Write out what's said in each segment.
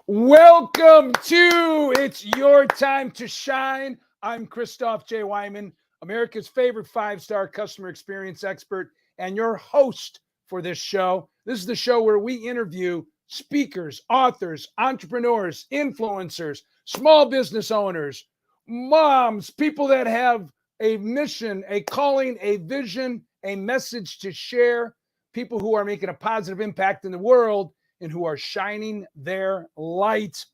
Welcome to It's Your Time to Shine. I'm Christoff J. Weihman, America's favorite five-star customer experience expert and your host for this show. This is the show where we interview speakers, authors, entrepreneurs, influencers, small business owners, moms, people that have a mission, a calling, a vision, a message to share, people who are making a positive impact in the world and who are shining their light.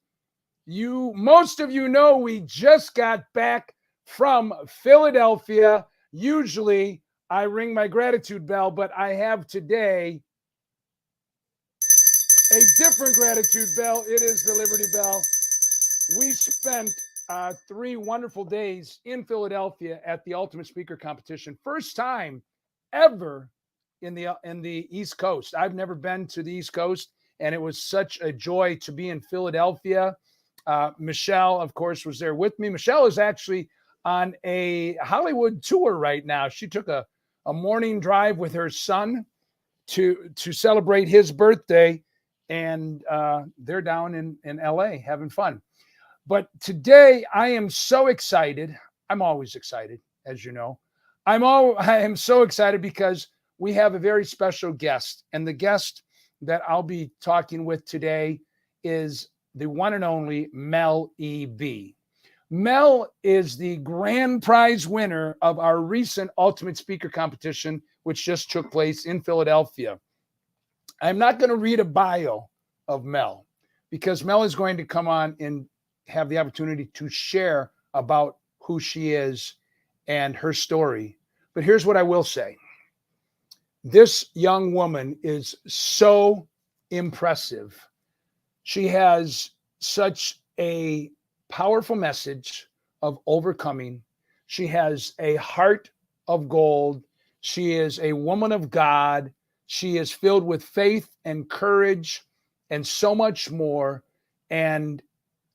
Most of you know we just got back from Philadelphia. Usually I ring my gratitude bell, but I have today a different gratitude bell. It is the Liberty Bell. We spent 3 wonderful days in Philadelphia at the Ultimate Speaker Competition. First time ever in the East Coast. I've never been to the East Coast, and it was such a joy to be in Philadelphia. Michelle, of course, was there with me. Michelle is actually on a Hollywood tour right now. She took a morning drive with her son to celebrate his birthday, and they're down in LA having fun. But today I am so excited. I'm always excited, as you know. I am so excited because we have a very special guest, and the guest that I'll be talking with today is the one and only Mel EB. Mel is the grand prize winner of our recent Ultimate Speaker Competition, which just took place in Philadelphia. I'm not going to read a bio of Mel because Mel is going to come on and have the opportunity to share about who she is and her story. But here's what I will say. This young woman is so impressive. She has such a powerful message of overcoming. She has a heart of gold. She is a woman of God. She is filled with faith and courage and so much more. And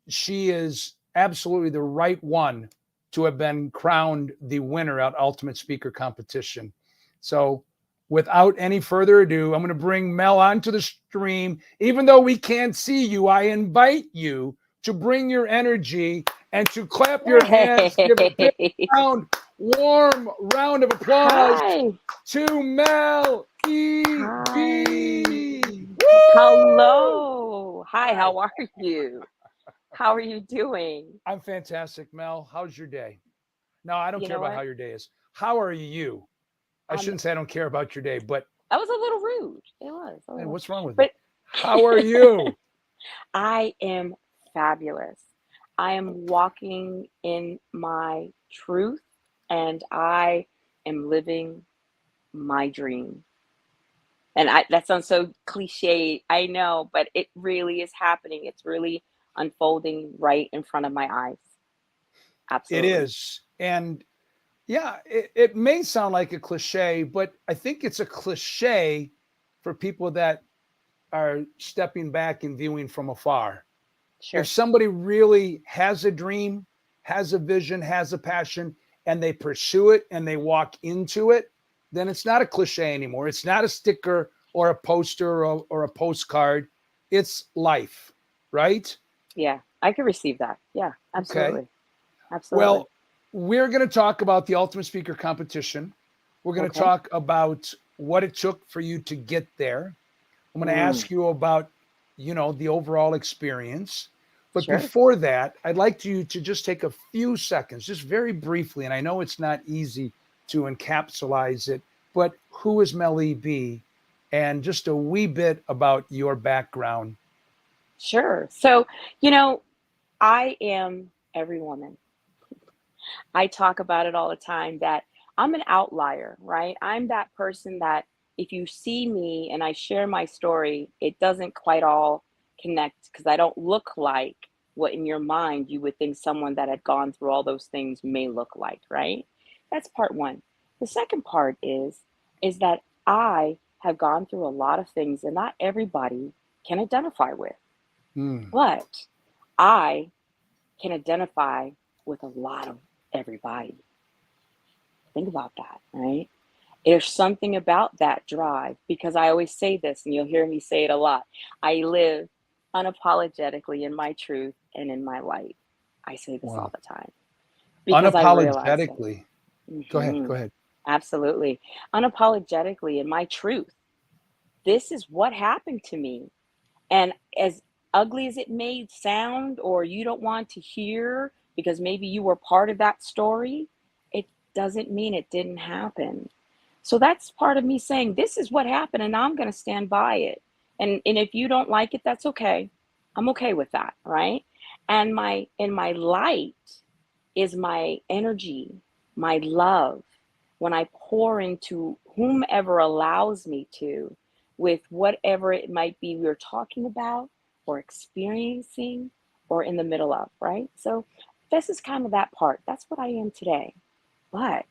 she is absolutely the right one to have been crowned the winner at Ultimate Speaker Competition. So without any further ado, I'm going to bring Mel onto the stream. Even though we can't see you, I invite you to bring your energy and to clap your hands. Give a big warm round of applause to Mel EB. Hello. Hi, how are you? How are you doing? I'm fantastic, Mel. How's your day? No, I don't care about how your day is. How are you? I shouldn't say I don't care about your day, but that was a little rude. It was. Hey, what's wrong with it? How are you? I am fabulous. I am walking in my truth, and I am living my dream. And that sounds so cliche, I know, but it really is happening. It's really unfolding right in front of my eyes. Absolutely. It is. And yeah, it may sound like a cliche, but I think it's a cliche for people that are stepping back and viewing from afar. Sure. If somebody really has a dream, has a vision, has a passion, and they pursue it and they walk into it, then it's not a cliche anymore. It's not a sticker or a poster or a postcard. It's life, right? Yeah, I can receive that. Yeah, absolutely. Okay. Absolutely. Well, we're going to talk about the Ultimate Speaker Competition. We're going to talk about what it took for you to get there. I'm going to ask you about, the overall experience. But before that, I'd like you to just take a few seconds, just very briefly, and I know it's not easy to encapsulate it, but who is Mel EB? And just a wee bit about your background. Sure. So, I am every woman. I talk about it all the time that I'm an outlier, right? I'm that person that if you see me and I share my story, it doesn't quite all connect because I don't look like what in your mind you would think someone that had gone through all those things may look like, right? That's part one. The second part is that I have gone through a lot of things that not everybody can identify with. But I can identify with a lot of everybody. Think about that, right? There's something about that drive because I always say this, and you'll hear me say it a lot. I live unapologetically in my truth and in my light. I say this all Wow. the time because I realize it. Unapologetically. Go ahead. Hmm. Go ahead. Absolutely. Unapologetically in my truth. This is what happened to me. And as ugly as it may sound, or you don't want to hear because maybe you were part of that story, it doesn't mean it didn't happen. So that's part of me saying, this is what happened, and I'm going to stand by it. And if you don't like it, that's okay. I'm okay with that, right? And my light is my energy, my love, when I pour into whomever allows me to, with whatever it might be we're talking about or experiencing or in the middle of, right? So this is kind of that part. That's what I am today. But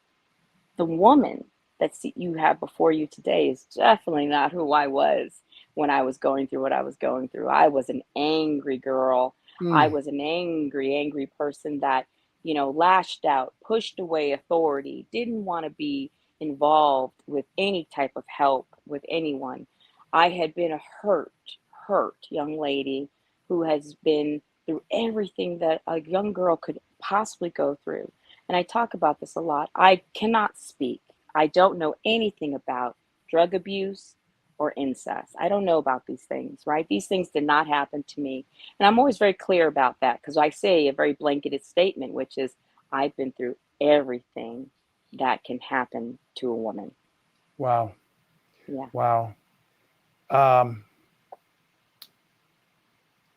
the woman that you have before you today is definitely not who I was when I was going through what I was going through. I was an angry girl. I Mm. was an angry person that, lashed out, pushed away authority, didn't want to be involved with any type of help with anyone. I had been a hurt young lady who has been through everything that a young girl could possibly go through. And I talk about this a lot. I cannot speak. I don't know anything about drug abuse or incest. I don't know about these things, right? These things did not happen to me. And I'm always very clear about that because I say a very blanketed statement, which is I've been through everything that can happen to a woman. Wow. Yeah. Wow. Um,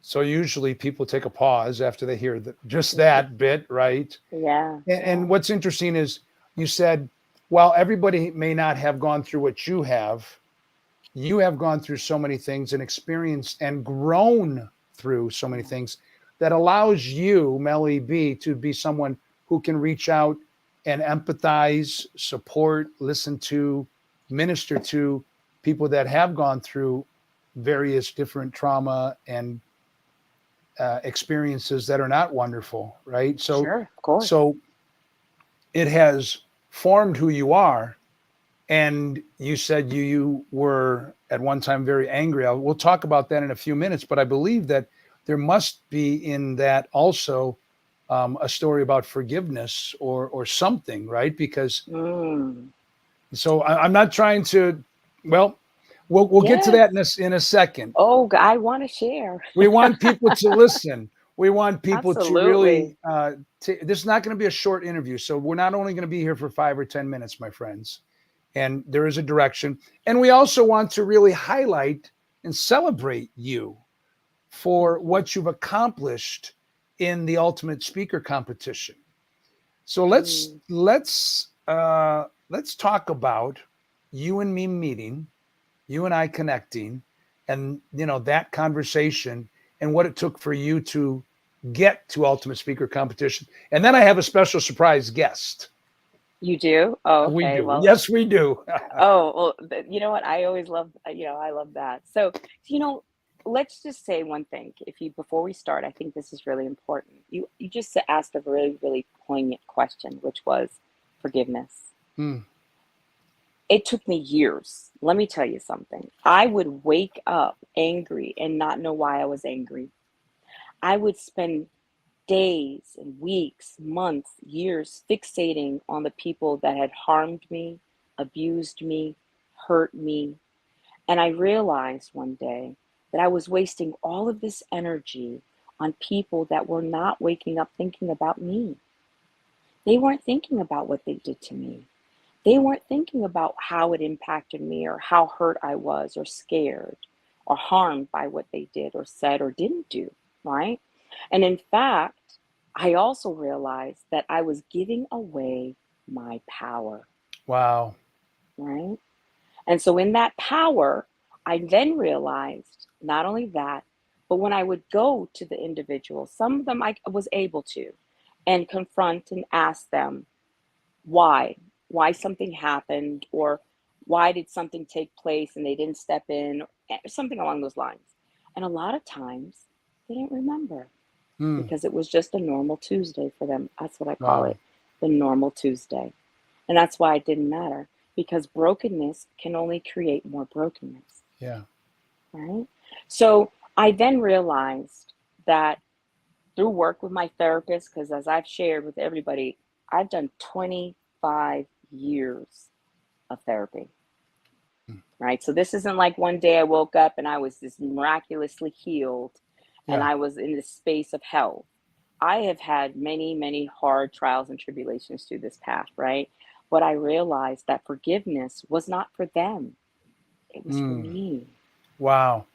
so usually people take a pause after they hear just that bit, right? Yeah. And Yeah. what's interesting is you said, while everybody may not have gone through what you have gone through so many things and experienced and grown through so many Yeah. things that allows you, Mel EB, to be someone who can reach out and empathize, support, listen to, minister to people that have gone through various different trauma and experiences that are not wonderful, right? So, Sure. Of course. so it has formed who you are. And you said you were at one time very angry. We'll talk about that in a few minutes, but I believe that there must be in that also a story about forgiveness or something, right? Because Mm. so I'm not trying to. Well, we'll get to Yes. that in a second. Oh, I want to share. We want people to listen. We want people to Absolutely. really. This is not going to be a short interview, so we're not only going to be here for 5 or 10 minutes, my friends. And there is a direction. And we also want to really highlight and celebrate you for Mhm. what you've accomplished in the ultimate speaker competition. So Mm. let's talk about you and me meeting, you and I connecting, and that conversation and what it took for you to get to ultimate speaker competition. And then I have a special surprise guest. You do? Oh, We okay. do. Well, Yes, we do. oh, well, you know what? I always love, I love that. So, you know, let's just say one thing. If you, before we start, I think this is really important. You just asked a really, really poignant question, which was forgiveness. Hmm. It took me years. Let me tell you something. I would wake up angry and not know why I was angry. I would spend days and weeks, months, years fixating on the people that had harmed me, abused me, hurt me. And I realized one day that I was wasting all of this energy on people that were not waking up thinking about me. They weren't thinking about what they did to me. They weren't thinking about how it impacted me or how hurt I was or scared or harmed by what they did or said or didn't do, right? And in fact, I also realized that I was giving away my power, Wow. right? And so in that power, I then realized not only that, but when I would go to the individuals, some of them I was able to, and confront and ask them why, why something happened, or why did something take place and they didn't step in, something along those lines. And a lot of times they didn't remember Hmm. because it was just a normal Tuesday for them. That's what I call Wow. it, the normal Tuesday. And that's why it didn't matter because brokenness can only create more brokenness, Yeah. right? So I then realized that through work with my therapist, because as I've shared with everybody, I've done 25 years of therapy, right? So this isn't like one day I woke up and I was just miraculously healed and Yeah. I was in this space of health. I have had many, many hard trials and tribulations through this path, right? But I realized that forgiveness was not for them, it was for Mm. me. Wow.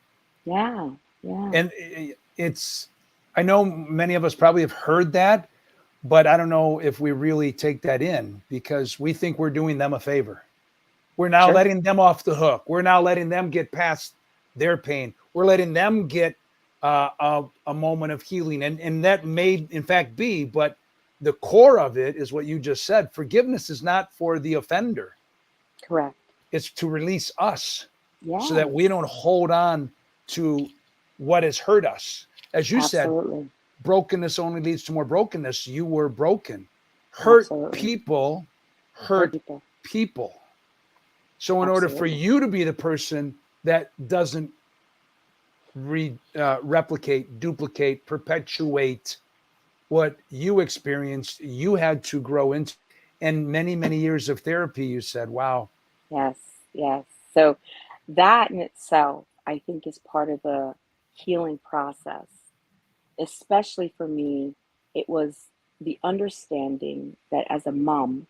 Yeah, yeah, And it's, I know many of us probably have heard that, but I don't know if we really take that in because we think we're doing them a favor. We're now sure. letting them off the hook. We're now letting them get past their pain. We're letting them get a moment of healing. And that may, in fact, be, but the core of it is what you just said. Forgiveness is not for the offender, Correct. it's to release us so that we Yes, don't hold on to what has hurt us. As you said, absolutely. brokenness only leads to more brokenness. You were broken. Hurt Absolutely. people Hurt hurt people. people. So in order for Absolutely. you to be the person that doesn't replicate, duplicate, perpetuate what you experienced, you had to grow into. And many, many years of therapy, you said, wow. Yes, yes. So that in itself, I think, is part of the healing process. Especially for me, it was the understanding that as a mom,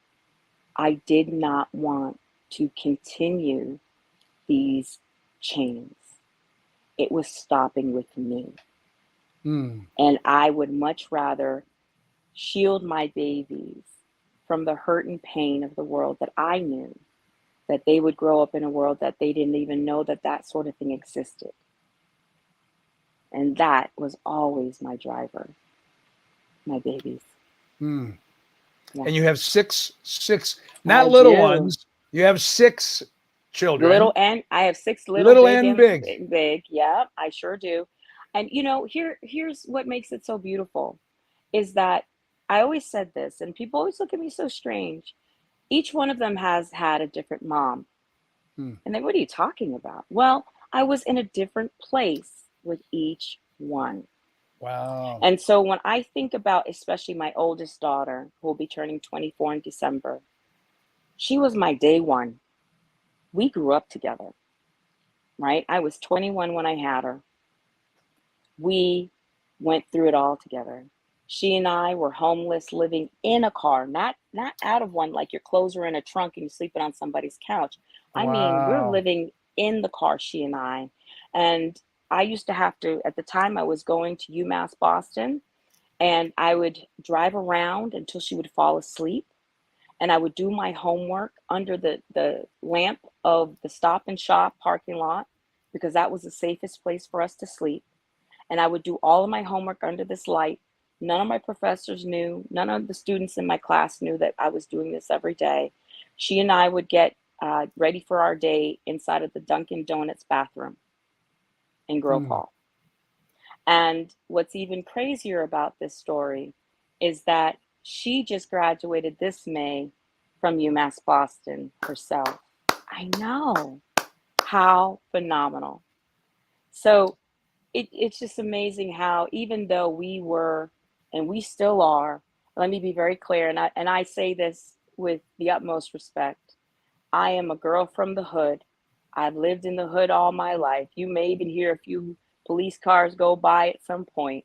I did not want to continue these chains. It was stopping with me. Mm, And I would much rather shield my babies from the hurt and pain of the world that I knew, that they would grow up in a world that they didn't even know that that sort of thing existed. And that was always my driver, my babies. mm. Yeah, And you have six, not I little do. ones, you have six Little children, and I have six little, little big and and big. big. Yeah, I sure do. And here's what makes it so beautiful is that I always said this, and people always look at me so strange. Each one of them has had a different mom. Mm, And then, what are you talking about? Well, I was in a different place with each one. wow. And so when I think about especially my oldest daughter, who will be turning 24 in December, she was my day one. We grew up together, right? I was 21 when I had her. We went through it all together. She and I were homeless, living in a car, not out of one, like your clothes are in a trunk and you're sleeping on somebody's couch. I mean, we're Wow. living in the car, she and I. And I used to have to, at the time, I was going to UMass Boston, and I would drive around until she would fall asleep. And I would do my homework under the lamp of the Stop and Shop parking lot because that was the safest place for us to sleep. And I would do all of my homework under this light. None of my professors knew, none of the students in my class knew that I was doing this every day. She and I would get ready for our day inside of the Dunkin' Donuts bathroom in Grove Mm, Hall. And what's even crazier about this story is that she just graduated this May from UMass Boston herself. I know. How phenomenal. So it's just amazing how, even though we were, and we still are, let me be very clear, and I say this with the utmost respect. I am a girl from the hood. I've lived in the hood all my life. You may even hear a few police cars go by at some point,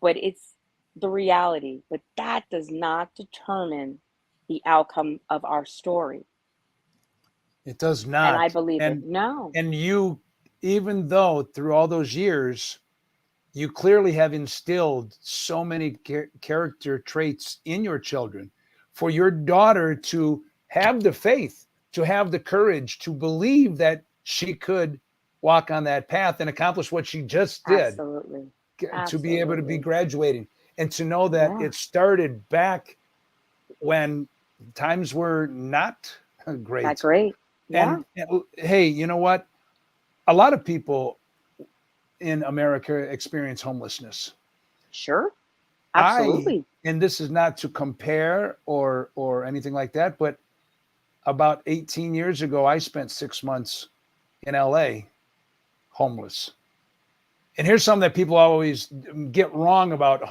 but it's the reality. But that does not determine the outcome of our story. it does And I not. believe it. And No, and you, even though through all those years, you clearly have instilled so many character traits in your children for your daughter to have the faith, to have the courage, to believe that she could walk on that path and accomplish what she just did, absolutely. to be able to be Absolutely. graduating and to know that Yeah, it started back when times were not that great. great. Yeah, And hey, you know what? A lot of people in America experience homelessness. sure. I, Absolutely. and this is not to compare or anything like that, but about 18 years ago, I spent 6 months in LA homeless. And here's something that people always get wrong about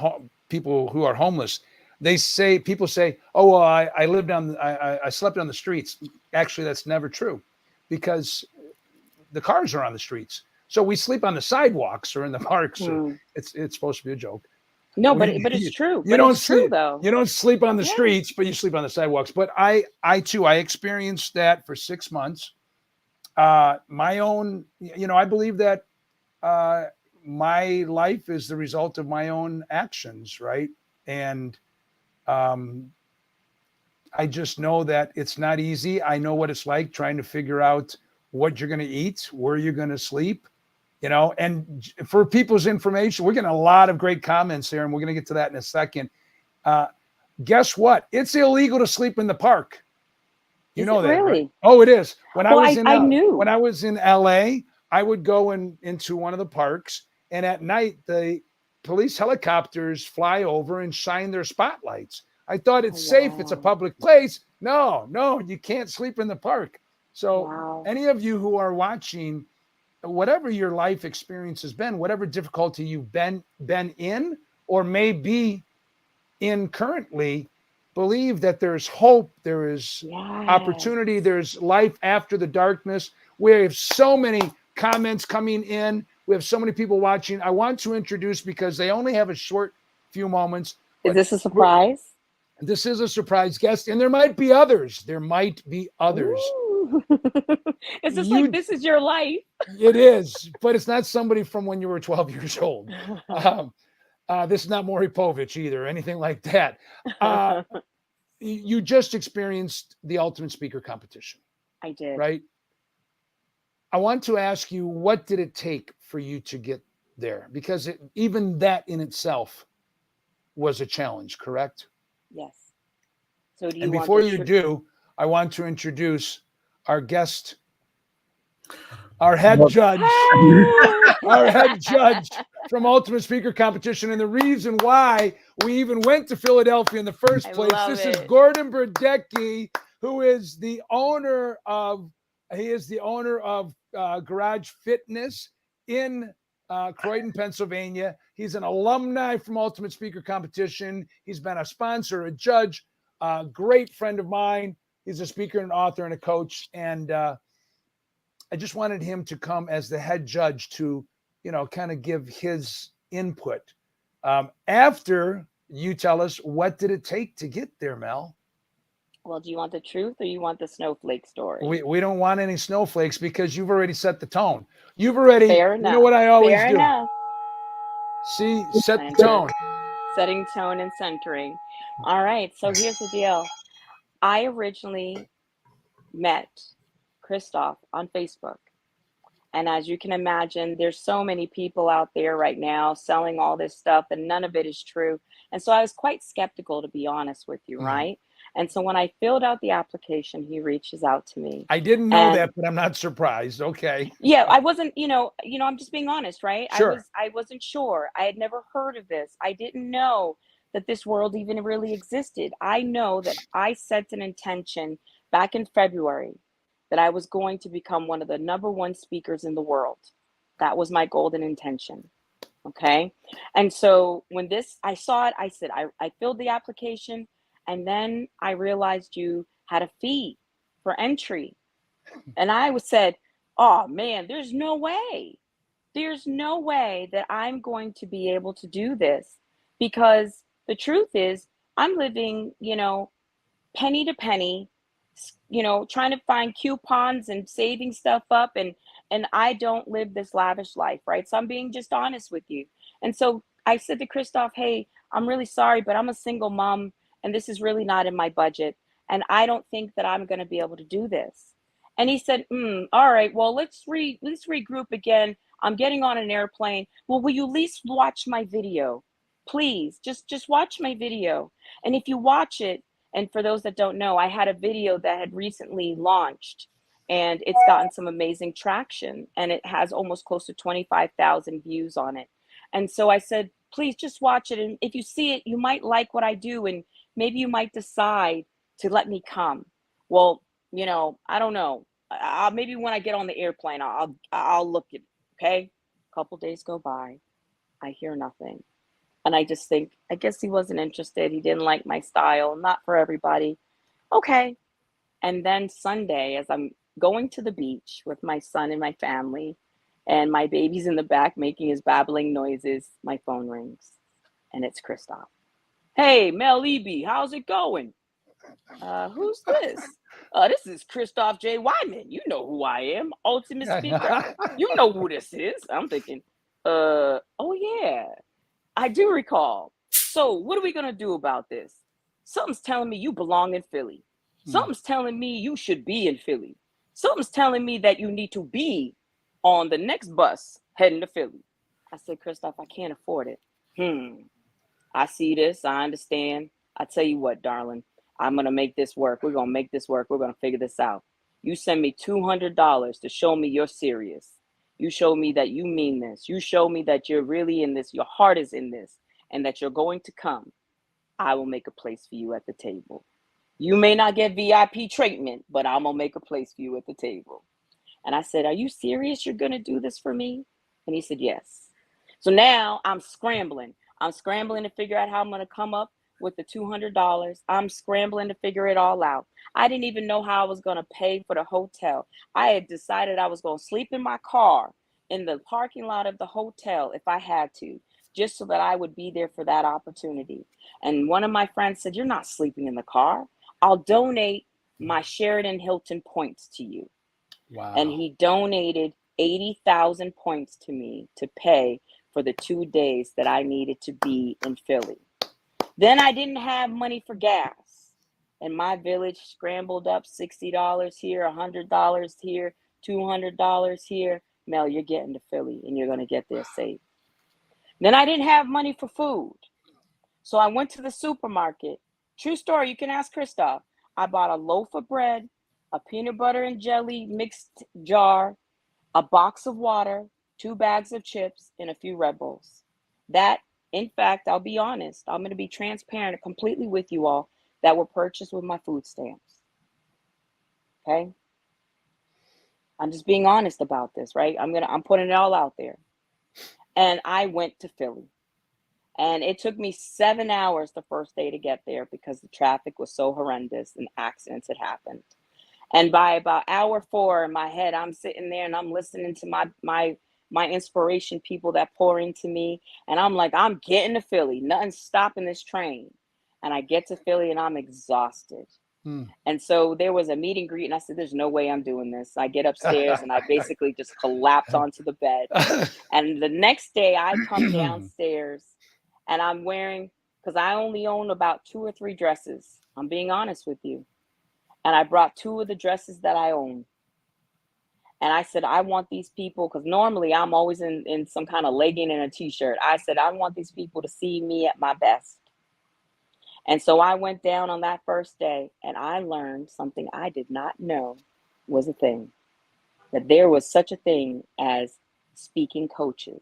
people who are homeless. People say, "Oh, well, I lived on, I slept on the streets." Actually, that's never true, because the cars are on the streets. So we sleep on the sidewalks or in the parks. Or it's supposed to be a joke. No, but it's true. You But don't it's true sleep. though. You don't sleep on the Yeah. streets, but you sleep on the sidewalks. But I too, I experienced that for 6 months. My own, I believe that my life is the result of my own actions, right? And I just know that it's not easy. I know what it's like trying to figure out what you're going to eat, where you're going to sleep, and for people's information, we're getting a lot of great comments here, and we're going to get to that in a second. Guess what? It's illegal to sleep in the park. You know that, really? Right? Oh, it is. When Well, I knew. When I was in LA, I would go into one of the parks, and at night the police helicopters fly over and shine their spotlights. I thought it's safe. It's a public place. No, you can't sleep in the park. So any of you who are watching, whatever your life experience has been, whatever difficulty you've been in or may be in currently, believe that there's hope, there is opportunity, there's life after the darkness. We have so many comments coming in. We have so many people watching. I want to introduce, because they only have a short few moments. Is this a surprise? This is a surprise guest, and there might be others. It's just like, this is your life. It is, but it's not somebody from when you were 12 years old. This is not Maury Povich either, anything like that. You just experienced the Ultimate Speaker competition. I did. Right? I want to ask you, what did it take for you to get there? Because even that in itself was a challenge, correct? Yes. So do you? And before you do, I want to introduce our guest, our head judge, our head judge from Ultimate Speaker Competition. And the reason why we even went to Philadelphia in the first place, this is Gordon Bredecki, who is the owner of Garage Fitness in Croydon, Pennsylvania. He's an alumni from Ultimate Speaker Competition. He's been a sponsor, a judge, a great friend of mine. He's a speaker, an author, and a coach. And I just wanted him to come as the head judge to, kind of give his input. After you tell us, what did it take to get there, Mel? Well, do you want the truth or you want the snowflake story? We don't want any snowflakes, because you've already set the tone. You've already, Fair enough. You know what I always Fair do? Enough. See, set the tone. Setting tone and centering. All right, so here's the deal. I originally met Christoff on Facebook. And as you can imagine, there's so many people out there right now selling all this stuff, and none of it is true. And so I was quite skeptical, to be honest with you, right? And so when I filled out the application, he reaches out to me. I didn't know that, but I'm not surprised. Okay. Yeah, I wasn't, I'm just being honest, right? Sure. I wasn't sure. I had never heard of this. I didn't know that this world even really existed. I know that I set an intention back in February that I was going to become one of the #1 speakers in the world. That was my golden intention. Okay. And so when I saw it, I said, I filled the application, and then I realized you had a fee for entry. And I said, oh man, there's no way. There's no way that I'm going to be able to do this, because the truth is I'm living, penny to penny, trying to find coupons and saving stuff up. And I don't live this lavish life, right? So I'm being just honest with you. And so I said to Christoff, hey, I'm really sorry, but I'm a single mom, and this is really not in my budget. And I don't think that I'm going to be able to do this. And he said, all right, well, let's regroup again. I'm getting on an airplane. Well, will you at least watch my video? Please, just watch my video. And if you watch it, and for those that don't know, I had a video that had recently launched, and it's gotten some amazing traction, and it has almost close to 25,000 views on it. And so I said, please just watch it. And if you see it, you might like what I do, and maybe you might decide to let me come. Well, I don't know. Maybe when I get on the airplane, I'll look at it. Okay. couple days go by. I hear nothing. And I just think, I guess he wasn't interested. He didn't like my style. Not for everybody. Okay. And then Sunday, as I'm going to the beach with my son and my family, and my baby's in the back making his babbling noises, my phone rings. And it's Christoff. Hey, Mel EB, how's it going? Who's this? This is Christoff J. Weihman. You know who I am, ultimate speaker. You know who this is. I'm thinking, oh yeah, I do recall. So what are we gonna do about this? Something's telling me you belong in Philly. Something's telling me you should be in Philly. Something's telling me that you need to be on the next bus heading to Philly. I said, Christoff, I can't afford it. I see this. I understand. I tell you what, darling, I'm going to make this work. We're going to make this work. We're going to figure this out. You send me $200 to show me you're serious. You show me that you mean this. You show me that you're really in this. Your heart is in this and that you're going to come. I will make a place for you at the table. You may not get VIP treatment, but I'm going to make a place for you at the table. And I said, are you serious? You're going to do this for me? And he said, yes. So now I'm scrambling. I'm scrambling to figure out how I'm going to come up with the $200. I'm scrambling to figure it all out. I didn't even know how I was going to pay for the hotel. I had decided I was going to sleep in my car in the parking lot of the hotel if I had to, just so that I would be there for that opportunity. And one of my friends said, you're not sleeping in the car. I'll donate my Sheraton Hilton points to you. Wow. And he donated 80,000 points to me to pay for the 2 days that I needed to be in Philly. Then I didn't have money for gas. And my village scrambled up $60 here, $100 here, $200 here. Mel, you're getting to Philly and you're going to get there safe. Then I didn't have money for food. So I went to the supermarket. True story, you can ask Christoff. I bought a loaf of bread, a peanut butter and jelly mixed jar, a box of water, 2 bags of chips, and a few Red Bulls. That, in fact, I'll be honest, I'm going to be transparent completely with you all, that were purchased with my food stamps. Okay? I'm just being honest about this, right? I'm putting it all out there. And I went to Philly. And it took me 7 hours the first day to get there because the traffic was so horrendous and accidents had happened. And by about hour 4 in my head, I'm sitting there and I'm listening to my inspiration people that pour into me. And I'm like, I'm getting to Philly. Nothing's stopping this train. And I get to Philly and I'm exhausted. And so there was a meet and greet and I said, there's no way I'm doing this. I get upstairs and I basically just collapse onto the bed. And the next day I come downstairs and I'm wearing, because I only own about 2 or 3 dresses. I'm being honest with you. And I brought 2 of the dresses that I own. And I said, I want these people, because normally I'm always in some kind of legging and a t-shirt. I said, I want these people to see me at my best. And so I went down on that first day and I learned something I did not know was a thing. That there was such a thing as speaking coaches.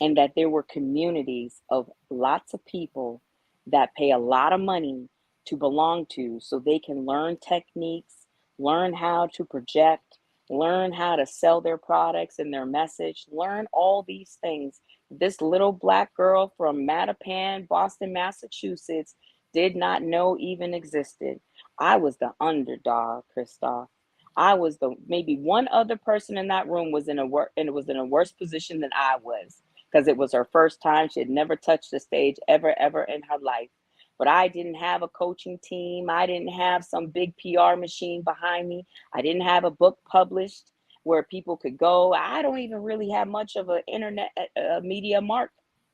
And that there were communities of lots of people that pay a lot of money to belong to so they can learn techniques, learn how to project, learn how to sell their products and their message, learn all these things. This little Black girl from Mattapan, Boston, Massachusetts, did not know even existed. I was the underdog, Christoff. I was maybe one other person in that room was in a worse position than I was, because it was her first time. She had never touched the stage ever in her life. But I didn't have a coaching team. I didn't have some big PR machine behind me. I didn't have a book published where people could go. I don't even really have much of an internet media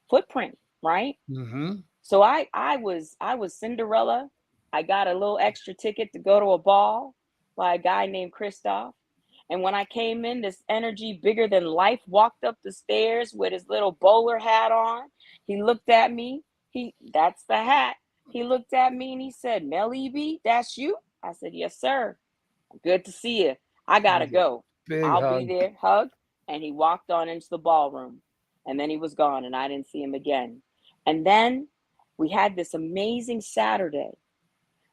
footprint, right? Mm-hmm. So I was Cinderella. I got a little extra ticket to go to a ball by a guy named Christoff. And when I came in, this energy bigger than life walked up the stairs with his little bowler hat on. He looked at me. That's the hat. He looked at me and he said, Mel EB, that's you? I said, yes, sir. Good to see you. I got to go. I'll be there. Hug. And he walked on into the ballroom. And then he was gone and I didn't see him again. And then we had this amazing Saturday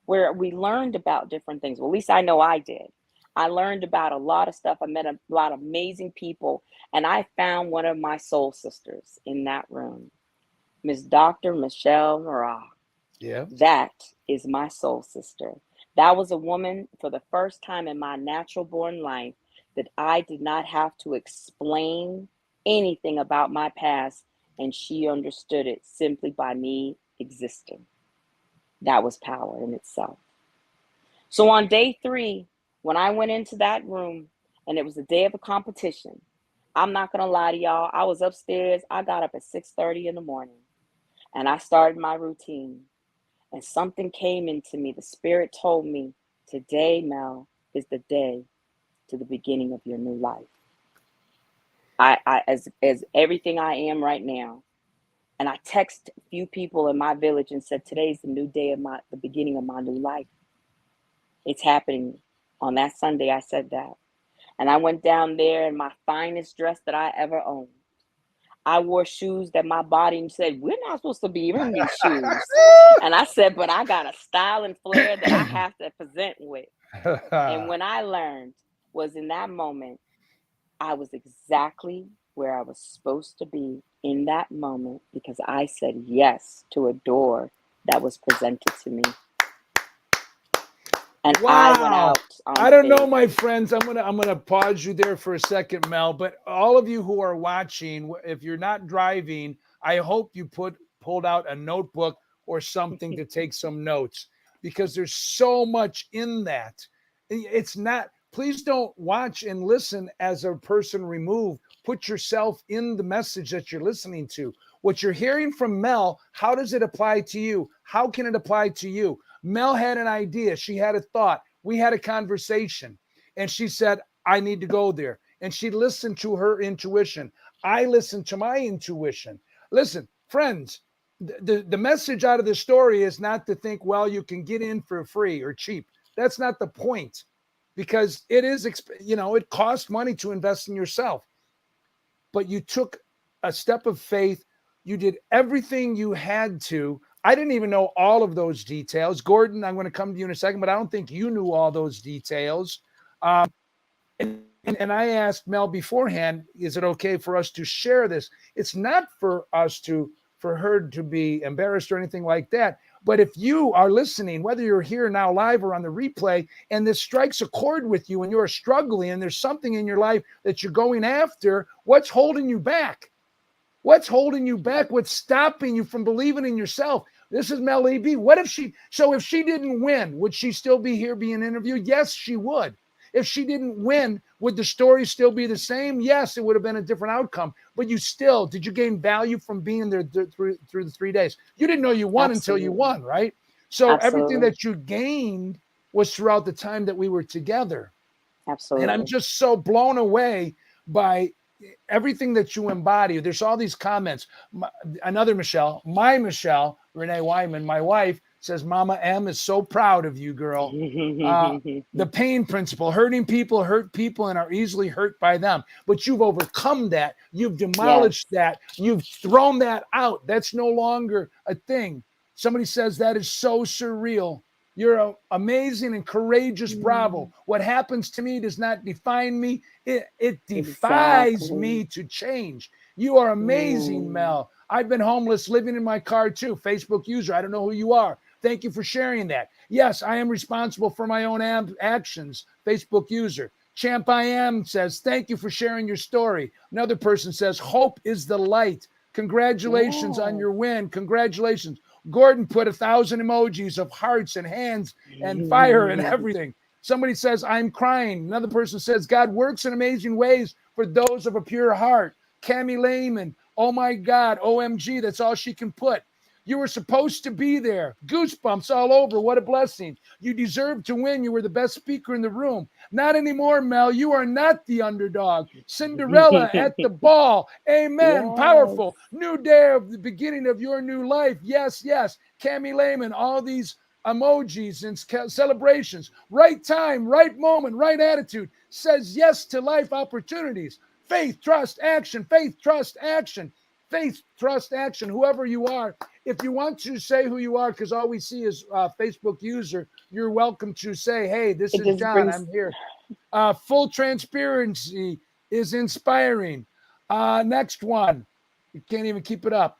where we learned about different things. Well, at least I know I did. I learned about a lot of stuff. I met a lot of amazing people, and I found one of my soul sisters in that room, Miss Dr. Michelle Murrah. Yeah. That is my soul sister. That was a woman for the first time in my natural born life that I did not have to explain anything about my past, and she understood it simply by me existing. That was power in itself. So on day 3, when I went into that room and it was the day of a competition, I'm not gonna lie to y'all, I was upstairs. I got up at 6:30 in the morning and I started my routine. And something came into me. The spirit told me, today, Mel, is the day to the beginning of your new life. As everything I am right now. And I text a few people in my village and said, today's the new day of the beginning of my new life. It's happening. On that Sunday, I said that. And I went down there in my finest dress that I ever owned. I wore shoes that my body said, we're not supposed to be in these shoes. And I said, but I got a style and flair that I have to present with. And when I learned was in that moment, I was exactly where I was supposed to be in that moment because I said yes to a door that was presented to me. And wow. I went out on I don't know, stage. my friends. I'm gonna pause you there for a second, Mel. But all of you who are watching, if you're not driving, I hope you pulled out a notebook or something to take some notes because there's so much in that. It's not. Please don't watch and listen as a person removed. Put yourself in the message that you're listening to. What you're hearing from Mel, how does it apply to you? How can it apply to you? Mel had an idea. She had a thought. We had a conversation. And she said, I need to go there. And she listened to her intuition. I listened to my intuition. Listen, friends, the message out of this story is not to think, well, you can get in for free or cheap. That's not the point because it is, it costs money to invest in yourself. But you took a step of faith. You did everything you had to. I didn't even know all of those details. Gordon, I'm going to come to you in a second, but I don't think you knew all those details. And I asked Mel beforehand, is it okay for us to share this? It's not for her to be embarrassed or anything like that. But if you are listening, whether you're here now live or on the replay, and this strikes a chord with you and you're struggling and there's something in your life that you're going after, what's holding you back? What's holding you back? What's stopping you from believing in yourself? This is Mel EB. If she didn't win, would she still be here being interviewed? Yes, she would. If she didn't win, would the story still be the same? Yes, it would have been a different outcome. But did you gain value from being there through the 3 days? You didn't know you won until you won, right? So everything that you gained was throughout the time that we were together. Absolutely. And I'm just so blown away by everything that you embody. There's all these comments. Another Michelle, Renee Weihman, my wife, says, Mama M is so proud of you, girl. The pain principle, hurting people hurt people and are easily hurt by them. But you've overcome that. You've demolished that. You've thrown that out. That's no longer a thing. Somebody says that is so surreal. You're an amazing and courageous bravo. What happens to me does not define me. It defies me to change. You are amazing, Mel. I've been homeless, living in my car too. Facebook user. I don't know who you are. Thank you for sharing that. Yes, I am responsible for my own actions. Facebook user. Champ I Am says, thank you for sharing your story. Another person says, hope is the light. Congratulations on your win. Congratulations. Gordon put 1,000 emojis of hearts and hands and fire and everything. Somebody says, I'm crying. Another person says, God works in amazing ways for those of a pure heart. Cami Lehman, oh my God, OMG, that's all she can put. You were supposed to be there. Goosebumps all over. What a blessing. You deserved to win. You were the best speaker in the room. Not anymore, Mel. You are not the underdog. Cinderella at the ball. Amen. Yes. Powerful. New day of the beginning of your new life. Yes, yes. Cami Lehman, all these emojis and celebrations. Right time, right moment, right attitude. Says yes to life opportunities. Faith, trust, action. Faith, trust, action. Faith, trust, action. Whoever you are. If you want to say who you are, because all we see is Facebook user, you're welcome to say, hey, this is John. I'm here. Full transparency is inspiring. Next one. You can't even keep it up.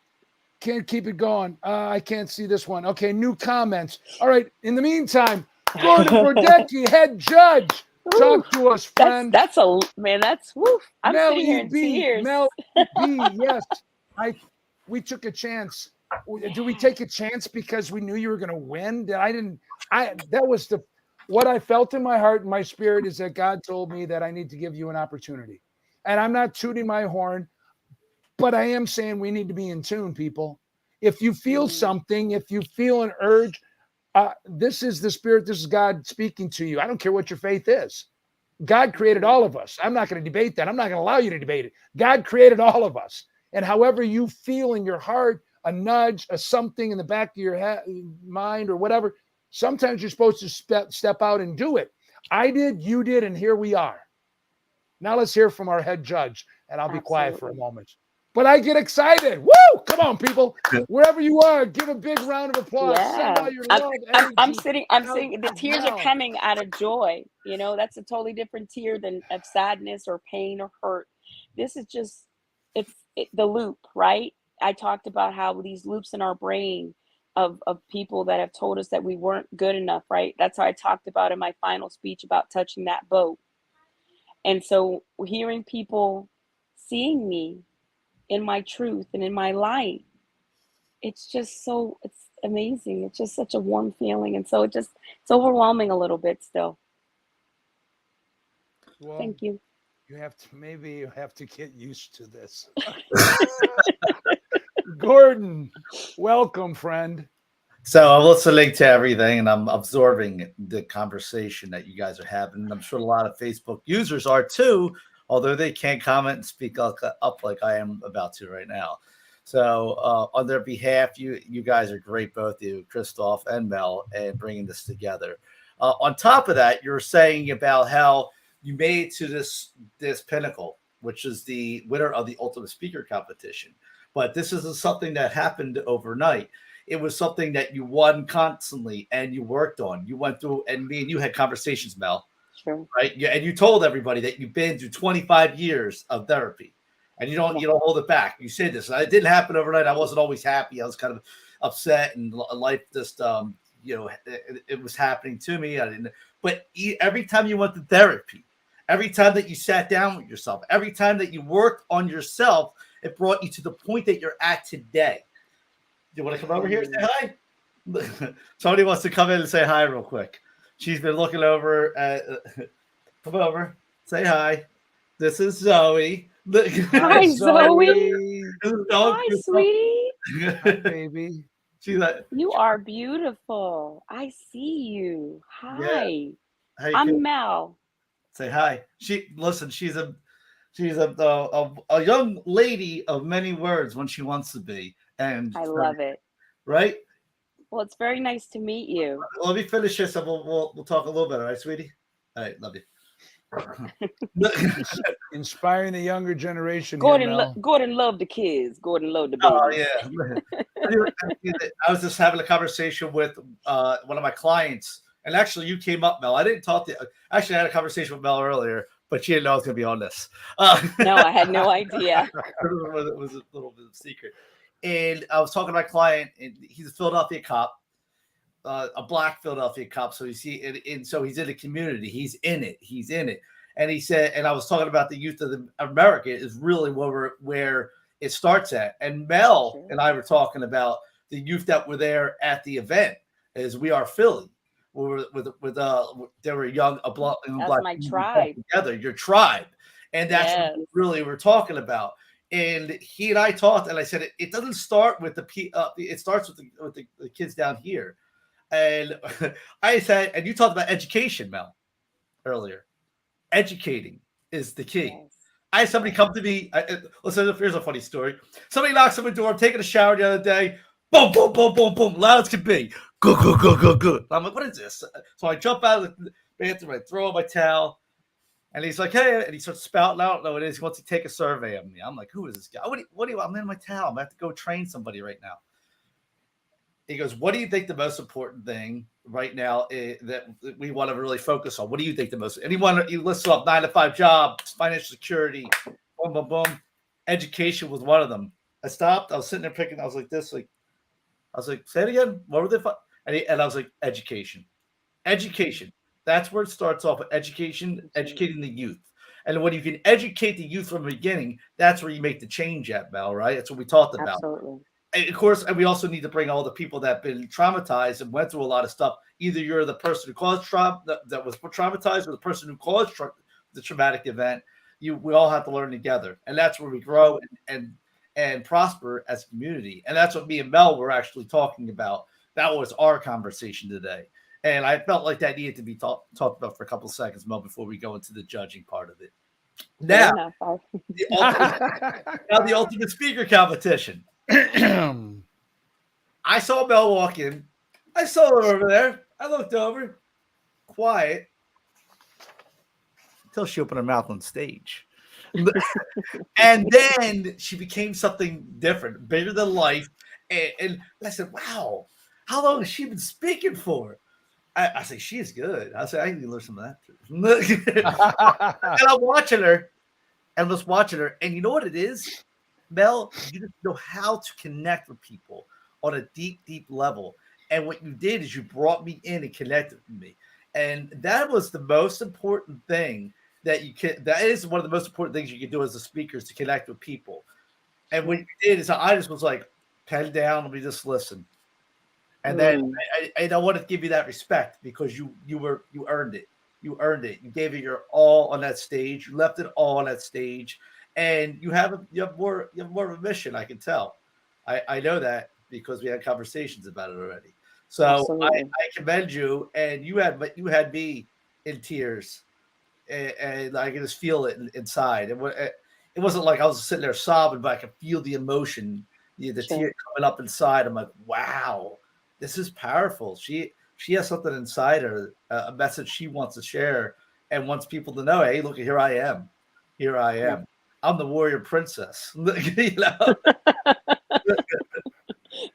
Can't keep it going. I can't see this one. Okay, new comments. All right. In the meantime, Gordon Bredecki, head judge. Talk to us, friend. That's a man. That's woof. I'm Mel sitting here in EB, tears. Mel EB, yes. We took a chance. Do we take a chance because we knew you were going to win? That was what I felt in my heart and my spirit is that God told me that I need to give you an opportunity. And I'm not tooting my horn, but I am saying we need to be in tune, people. If you feel something, if you feel an urge, this is the Spirit, this is God speaking to you. I don't care what your faith is. God created all of us. I'm not going to debate that. I'm not going to allow you to debate it. God created all of us. And however you feel in your heart, a nudge, a something in the back of your mind or whatever, sometimes you're supposed to step out and do it. I did, you did, and here we are. Now let's hear from our head judge, and I'll be quiet for a moment. But I get excited. Woo! Come on, people. Wherever you are, give a big round of applause. Yeah. Send all your love, I'm sitting, the tears are coming out of joy. You know, that's a totally different tear than of sadness or pain or hurt. This is just, the loop, right? I talked about how these loops in our brain of people that have told us that we weren't good enough, right? That's how I talked about in my final speech about touching that boat. And so hearing people seeing me in my truth and in my light, it's amazing. It's just such a warm feeling. And so it's overwhelming a little bit still. Well, thank you. You have to get used to this. Gordon, welcome, friend. So I'm listening to everything and I'm absorbing the conversation that you guys are having. And I'm sure a lot of Facebook users are too, although they can't comment and speak up like I am about to right now. So on their behalf, you guys are great, both you, Christoff and Mel, and bringing this together. On top of that, you're saying about how you made it to this pinnacle, which is the winner of the Ultimate Speaker competition. But this isn't something that happened overnight. It was something that you won constantly and you worked on. You went through, and me and you had conversations, Mel. Sure. Right? Yeah, and you told everybody that you've been through 25 years of therapy. And you don't hold it back. You said this. It didn't happen overnight. I wasn't always happy. I was kind of upset, and life just it was happening to me. I didn't. But every time you went to therapy, every time that you sat down with yourself, every time that you worked on yourself, it brought you to the point that you're at today. You want to come over here and say hi? Somebody wants to come in and say hi real quick. She's been looking over at. Come over, say hi. This is Zoe. Hi, Zoe. Hi, sweetie. Hi, baby. She's like, you are beautiful. I see you. Hi. Yeah. I'm Mel. Say hi. She's a young lady of many words when she wants to be. And I love it. Right? Well, it's very nice to meet you. Let me finish this and we'll talk a little bit, all right, sweetie? All right, love you. Inspiring the younger generation. Gordon loved the kids. Gordon loved the babies. Oh yeah. I was just having a conversation with one of my clients, and actually you came up, Mel. I didn't talk to you. Actually, I had a conversation with Mel earlier, but she didn't know I was going to be on this. No, I had no idea. It was a little bit of a secret. And I was talking to my client, and he's a Philadelphia cop, a black Philadelphia cop. So you see, and so he's in the community. He's in it. And he said, and I was talking about the youth of America is really where it starts at. And Mel and I were talking about the youth that were there at the event, as We Are Philly. They were young, black, my tribe together, your tribe, and that's what we really were talking about. And he and I talked, and I said it doesn't start with it starts with the kids down here. And I said, and you talked about education, Mel, earlier. Educating is the key. Yes. I had somebody come to me. Listen, here's a funny story. Somebody knocks on my door. I'm taking a shower the other day. Boom, boom, boom, boom, boom. Loud as can be. Go, go, go, go, go. I'm like, what is this? So I jump out of the bathroom. I throw on my towel. And he's like, hey. And he starts spouting out. No, it is. He wants to take a survey of me. I'm like, who is this guy? What do you? I'm in my towel. I'm going to have to go train somebody right now. He goes, what do you think the most important thing right now that we want to really focus on? What do you think the most? Anyone you list up 9-to-5 job, financial security, boom, boom, boom. Education was one of them. I stopped. I was sitting there picking. I was like this, like I was like, say it again. What were they? And I was like, education. Education. That's where it starts off. Education, educating the youth. And when you can educate the youth from the beginning, that's where you make the change at, Mel, right? That's what we talked about. Absolutely. And of course, and we also need to bring all the people that have been traumatized and went through a lot of stuff. Either you're the person who caused trauma that was traumatized, or the person who caused the traumatic event. We all have to learn together, and that's where we grow and prosper as a community. And that's what me and Mel were actually talking about. That was our conversation today. And I felt like that needed to be talked about for a couple of seconds, Mel, before we go into the judging part of it. Now, the ultimate speaker competition. I saw Mel walk in. I saw her over there. I looked over, quiet, until she opened her mouth on stage. And then she became something different, bigger than life. And I said, wow, how long has she been speaking for? I say, she is good. I say, I need to learn some of that too. And I'm watching her, and just watching her. And you know what it is, Mel? You just know how to connect with people on a deep, deep level. And what you did is you brought me in and connected with me. And that was the most important thing that is one of the most important things you can do as a speaker, is to connect with people. And what you did is I just was like, pen down, let me just listen. And then I want to give you that respect, because you earned it. You earned it. You gave it your all on that stage. You left it all on that stage, and you have more of a mission. I can tell. I know that because we had conversations about it already. So I commend you, and you had me in tears, and I could just feel it inside. It wasn't like I was sitting there sobbing, but I could feel the emotion, the tear coming up inside. I'm like, wow. This is powerful. She has something inside her, a message she wants to share, and wants people to know, hey, look, here I am. Here I am. Yeah. I'm the warrior princess. You know?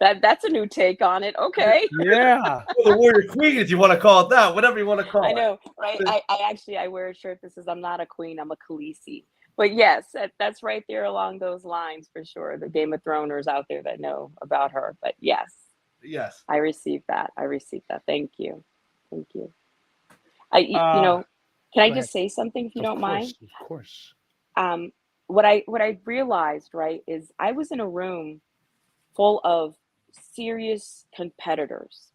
That's a new take on it. Okay. Yeah. Well, the warrior queen, if you want to call it that, whatever you want to call it. I know, right? I wear a shirt that says, I'm not a queen, I'm a Khaleesi. But yes, that's right there along those lines for sure. The Game of Throners out there that know about her. But yes. Yes. I received that. Thank you. Thank you. Can I just say something if you don't mind? Of course. What I realized, right, is I was in a room full of serious competitors,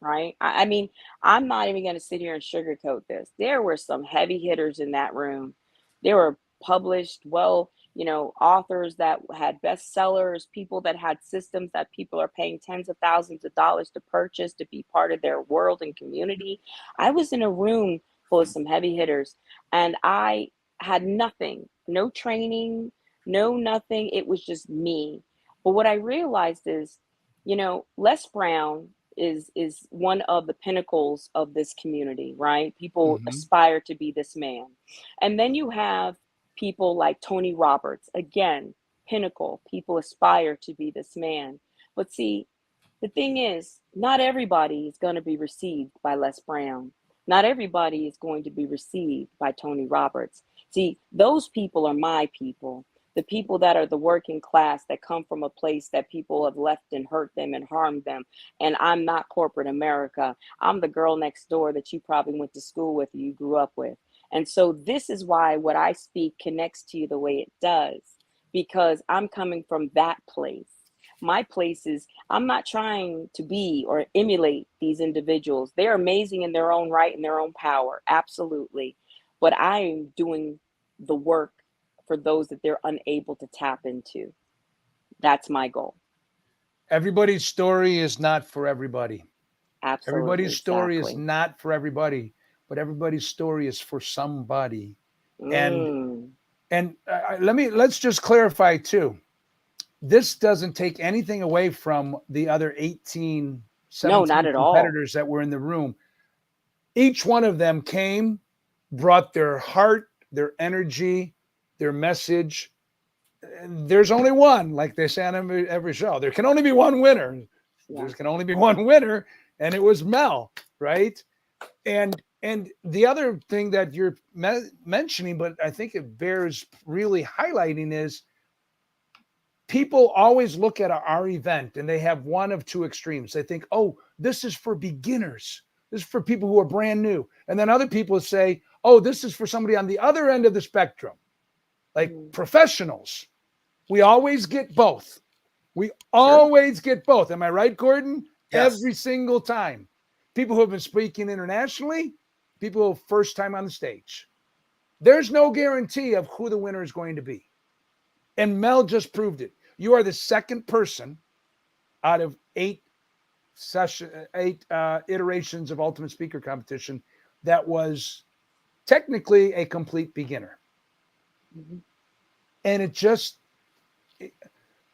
right? I mean, I'm not even going to sit here and sugarcoat this. There were some heavy hitters in that room. There were published, authors that had bestsellers, people that had systems that people are paying tens of thousands of dollars to purchase to be part of their world and community. I was in a room full of some heavy hitters, and I had nothing, no training, no nothing. It was just me. But what I realized is, Les Brown is one of the pinnacles of this community, right? People aspire to be this man. And then you have people like Tony Roberts, again, pinnacle. People aspire to be this man. But see, the thing is, not everybody is going to be received by Les Brown. Not everybody is going to be received by Tony Roberts. See, those people are my people. The people that are the working class, that come from a place that people have left and hurt them and harmed them. And I'm not corporate America. I'm the girl next door that you probably went to school with, you grew up with. And so this is why what I speak connects to you the way it does, because I'm coming from that place. My place is, I'm not trying to be or emulate these individuals. They're amazing in their own right and their own power. Absolutely. But I am doing the work for those that they're unable to tap into. That's my goal. Everybody's story is not for everybody. Absolutely. Everybody's story is not for everybody, but everybody's story is for somebody. And let's just clarify too. This doesn't take anything away from the other 17 competitors that were in the room. Each one of them brought their heart, their energy, their message. There's only one, like they say on every show. There can only be one winner. Yeah. There can only be one winner, and it was Mel, right? And the other thing that you're mentioning, but I think it bears really highlighting, is people always look at our event and they have one of two extremes. They think, oh, this is for beginners. This is for people who are brand new. And then other people say, oh, this is for somebody on the other end of the spectrum, like professionals. We always get both. We always get both. Am I right, Gordon? Yes. Every single time. People who have been speaking internationally, people who are first time on the stage. There's no guarantee of who the winner is going to be. And Mel just proved it. You are the second person out of 8 iterations of Ultimate Speaker Competition that was technically a complete beginner. Mm-hmm. And it just,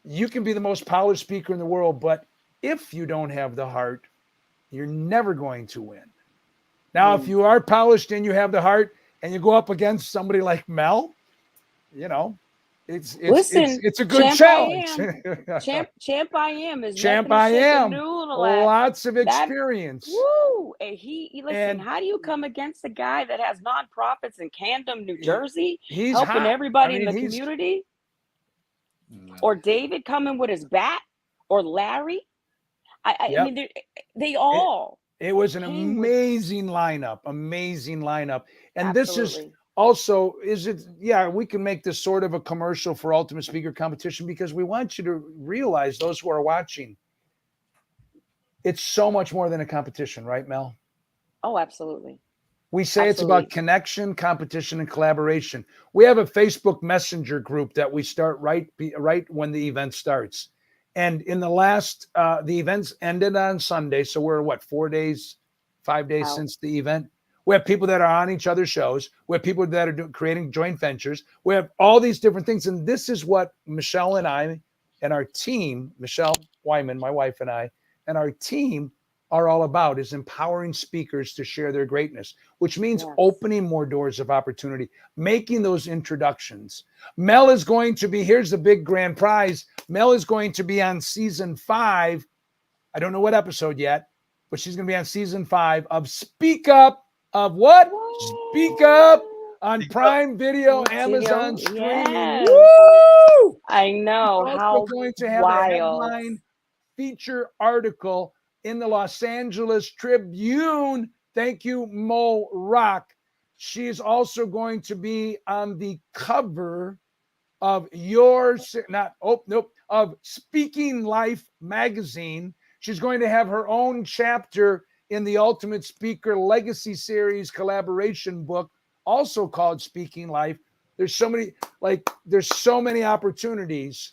you can be the most polished speaker in the world, but if you don't have the heart, you're never going to win. Now, if you are polished and you have the heart and you go up against somebody like Mel, you know, it's a good challenge. Champ I am is Champ I am. Lots of experience. Woo! And listen, how do you come against a guy that has nonprofits in Camden, New Jersey, he's helping hot. everybody in the community? Or David coming with his bat, or Larry? I mean, they all. It was an amazing lineup. And Absolutely. This is also, we can make this sort of a commercial for Ultimate Speaker Competition because we want you to realize, those who are watching, it's so much more than a competition, right, Mel? Oh, absolutely. We say it's about connection, competition, and collaboration. We have a Facebook Messenger group that we start right when the event starts. And in the last, the events ended on Sunday. So we're 5 days since the event. We have people that are on each other's shows. We have people that are creating joint ventures. We have all these different things. And this is what Michelle and I and our team, Michelle Weihman, my wife and I, and our team are all about, is empowering speakers to share their greatness, which means opening more doors of opportunity, making those introductions. Mel is going to be, here's the big grand prize. Mel is going to be on season 5. I don't know what episode yet, but she's going to be on season 5 of Speak Up, of what? Whoa. Speak Up on Prime Video, Amazon streaming. Yes. Woo! I know. How going to have a headline feature article in the Los Angeles Tribune. Thank you, Mo Rock. She is also going to be on the cover of of Speaking Life magazine. She's going to have her own chapter in the Ultimate Speaker Legacy Series collaboration book, also called Speaking Life. There's so many opportunities.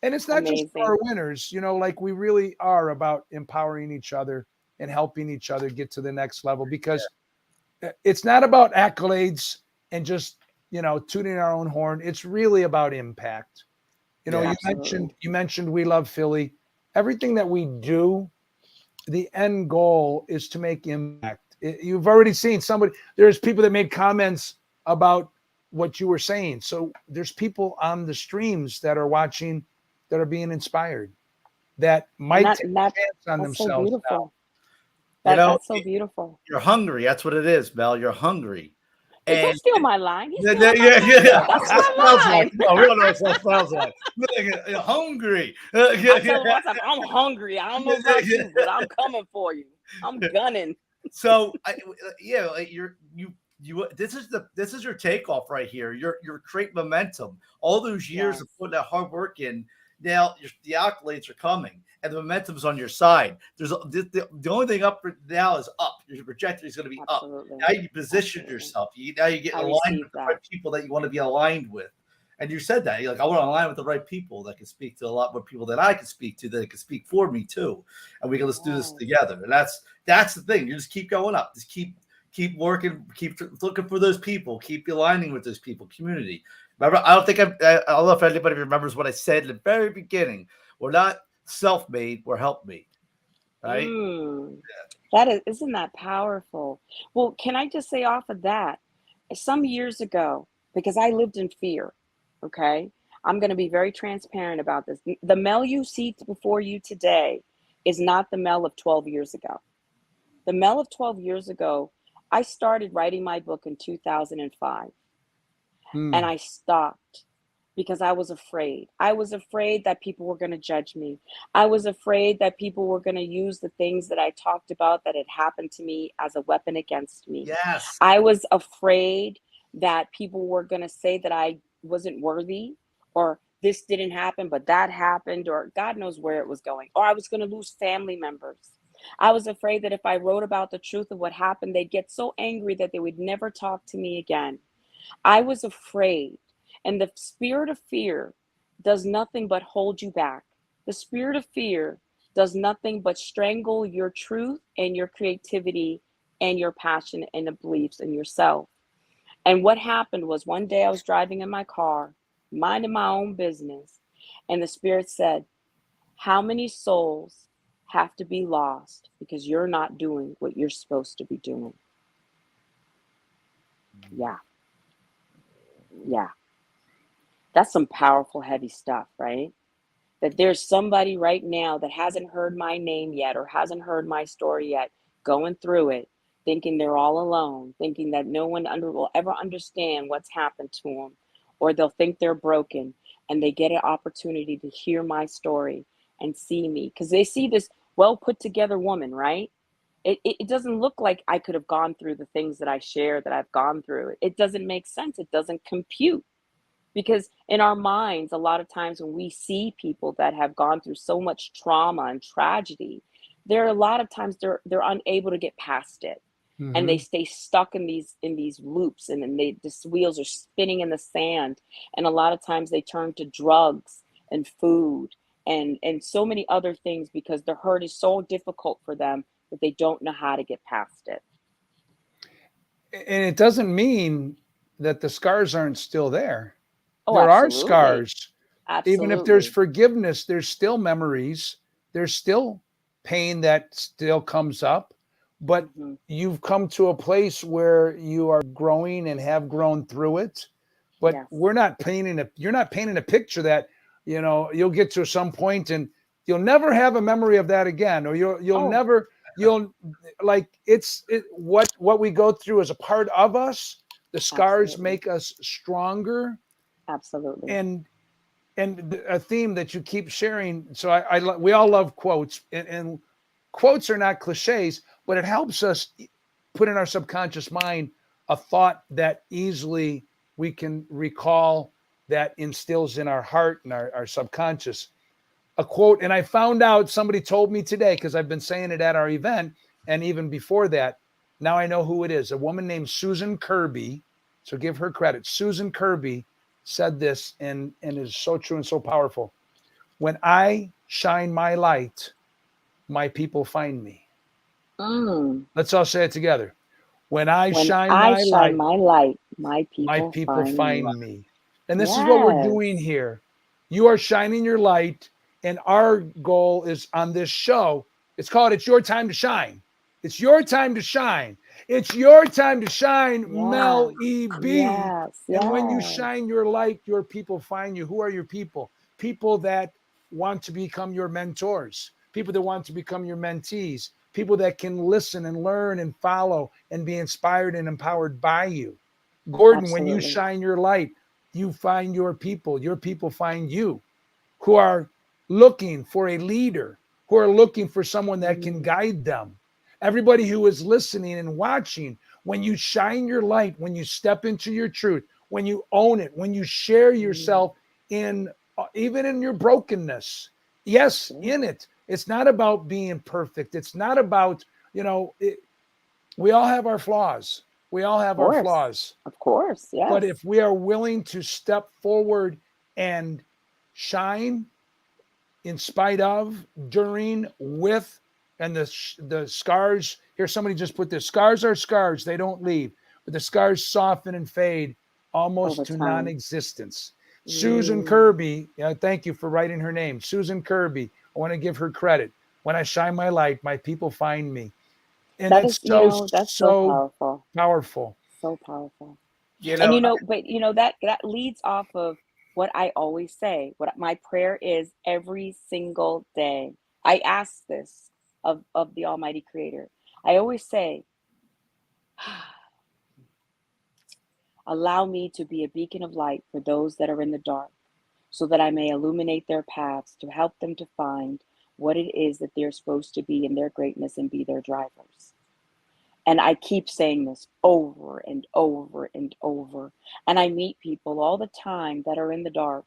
And it's not just for our winners, we really are about empowering each other and helping each other get to the next level, because it's not about accolades and just, tooting our own horn. It's really about impact. You mentioned We Love Philly. Everything that we do, the end goal is to make impact. You've already seen there's people that made comments about what you were saying. So there's people on the streams that are watching, that are being inspired, that might take a chance on themselves. So beautiful. That's so beautiful. You're hungry. That's what it is, Mel. You're hungry. Don't steal my line. That's my line. No, we don't know what that sounds like. You're hungry. I'm hungry. I don't know about you, but I'm coming for you. I'm gunning. So, this is your takeoff right here. You're creating momentum. All those years of putting that hard work in, now the accolades are coming and the momentum's on your side. There's the only thing up now is up. Your trajectory is going to be up. Now you position yourself. Now you get aligned with the right people that you want to be aligned with. And you said that. You're like, I want to align with the right people that can speak to a lot more people that I can speak to, that can speak for me too. And we can let's do this together. And that's the thing. You just keep going up. Just keep working. Keep looking for those people. Keep aligning with those people. Community. Remember, I don't know if anybody remembers what I said in the very beginning. We're not self-made. We're help-made. Right? Isn't that powerful? Well, can I just say off of that? Some years ago, because I lived in fear. Okay, I'm going to be very transparent about this. The Mel you see before you today is not the Mel of 12 years ago. The Mel of 12 years ago, I started writing my book in 2005, and I stopped because I was afraid. I was afraid that people were going to judge me. I was afraid that people were going to use the things that I talked about that had happened to me as a weapon against me. Yes. I was afraid that people were going to say that I wasn't worthy, or this didn't happen, but that happened, or God knows where it was going, or I was going to lose family members. I was afraid that if I wrote about the truth of what happened, they'd get so angry that they would never talk to me again. I was afraid. And the spirit of fear does nothing but hold you back. The spirit of fear does nothing but strangle your truth and your creativity and your passion and the beliefs in yourself. And what happened was, one day I was driving in my car, minding my own business, and the spirit said, how many souls have to be lost because you're not doing what you're supposed to be doing? Yeah. Yeah. That's some powerful, heavy stuff, right? That there's somebody right now that hasn't heard my name yet, or hasn't heard my story yet, going through it, thinking they're all alone, thinking that no one will ever understand what's happened to them, or they'll think they're broken, and they get an opportunity to hear my story and see me, because they see this well put together woman, right? It doesn't look like I could have gone through the things that I share that I've gone through. It doesn't make sense. It doesn't compute. Because in our minds, a lot of times when we see people that have gone through so much trauma and tragedy, there are a lot of times they're unable to get past it. And they stay stuck in these loops, and then the wheels are spinning in the sand. And a lot of times they turn to drugs and food and so many other things, because the hurt is so difficult for them that they don't know how to get past it. And it doesn't mean that the scars aren't still there. Oh, There are absolutely. scars. Even if there's Absolutely. forgiveness, there's still memories. There's still pain that still comes up. But Mhm. you've come to a place where you are growing and have grown through it. But Yes. you're not painting a picture that, you'll get to some point and you'll never have a memory of that again, or you'll Oh, never, like, what we go through is a part of us. The scars absolutely. make us stronger. Absolutely. And a theme that you keep sharing. So we all love quotes, and quotes are not cliches, but it helps us put in our subconscious mind a thought that easily we can recall, that instills in our heart and our subconscious a quote. And I found out, somebody told me today, because I've been saying it at our event and even before that. Now I know who it is. A woman named Susan Kirby. So give her credit. Susan Kirby said this, and is so true and so powerful. When I shine my light, my people find me. Mm. Let's all say it together. When I When shine I my shine light, my light, my my people people find me. find me. And this is what we're Yes. doing here. You are shining your light, and our goal is on this show. It's called It's Your Time to Shine. It's your time to shine. It's your time to shine, Mel Yes. EB. Yes. And when you Yes. shine your light, your people find you. Who are your people? People that want to become your mentors, people that want to become your mentees, people that can listen and learn and follow and be inspired and empowered by you. Gordon, when you Absolutely. shine your light, you find your people find you, who are looking for a leader, who are looking for someone that can Mm. guide them. Everybody who is listening and watching, when you shine your light, when you step into your truth, when you own it, when you share Mm. yourself in, even in your brokenness, yes, Yeah. in it. It's not about being perfect. It's not about, we all have our flaws. We all Of have our course. flaws. Of course. But Yes. if we are willing to step forward and shine in spite of, during, with, and the scars, here somebody just put this, scars are scars, they don't leave, but the scars soften and fade almost Over to time. non-existence. Susan Mm. Kirby, thank you for writing her name. Susan Kirby, I want to give her credit. When I shine my light, my people find me. And That it's is, that's so so powerful. powerful. So powerful. You And know, but that leads off of what I always say, what my prayer is every single day. I ask this of the Almighty Creator. I always say, allow me to be a beacon of light for those that are in the dark, so that I may illuminate their paths to help them to find what it is that they're supposed to be in their greatness and be their drivers. And I keep saying this over and over and over. And I meet people all the time that are in the dark.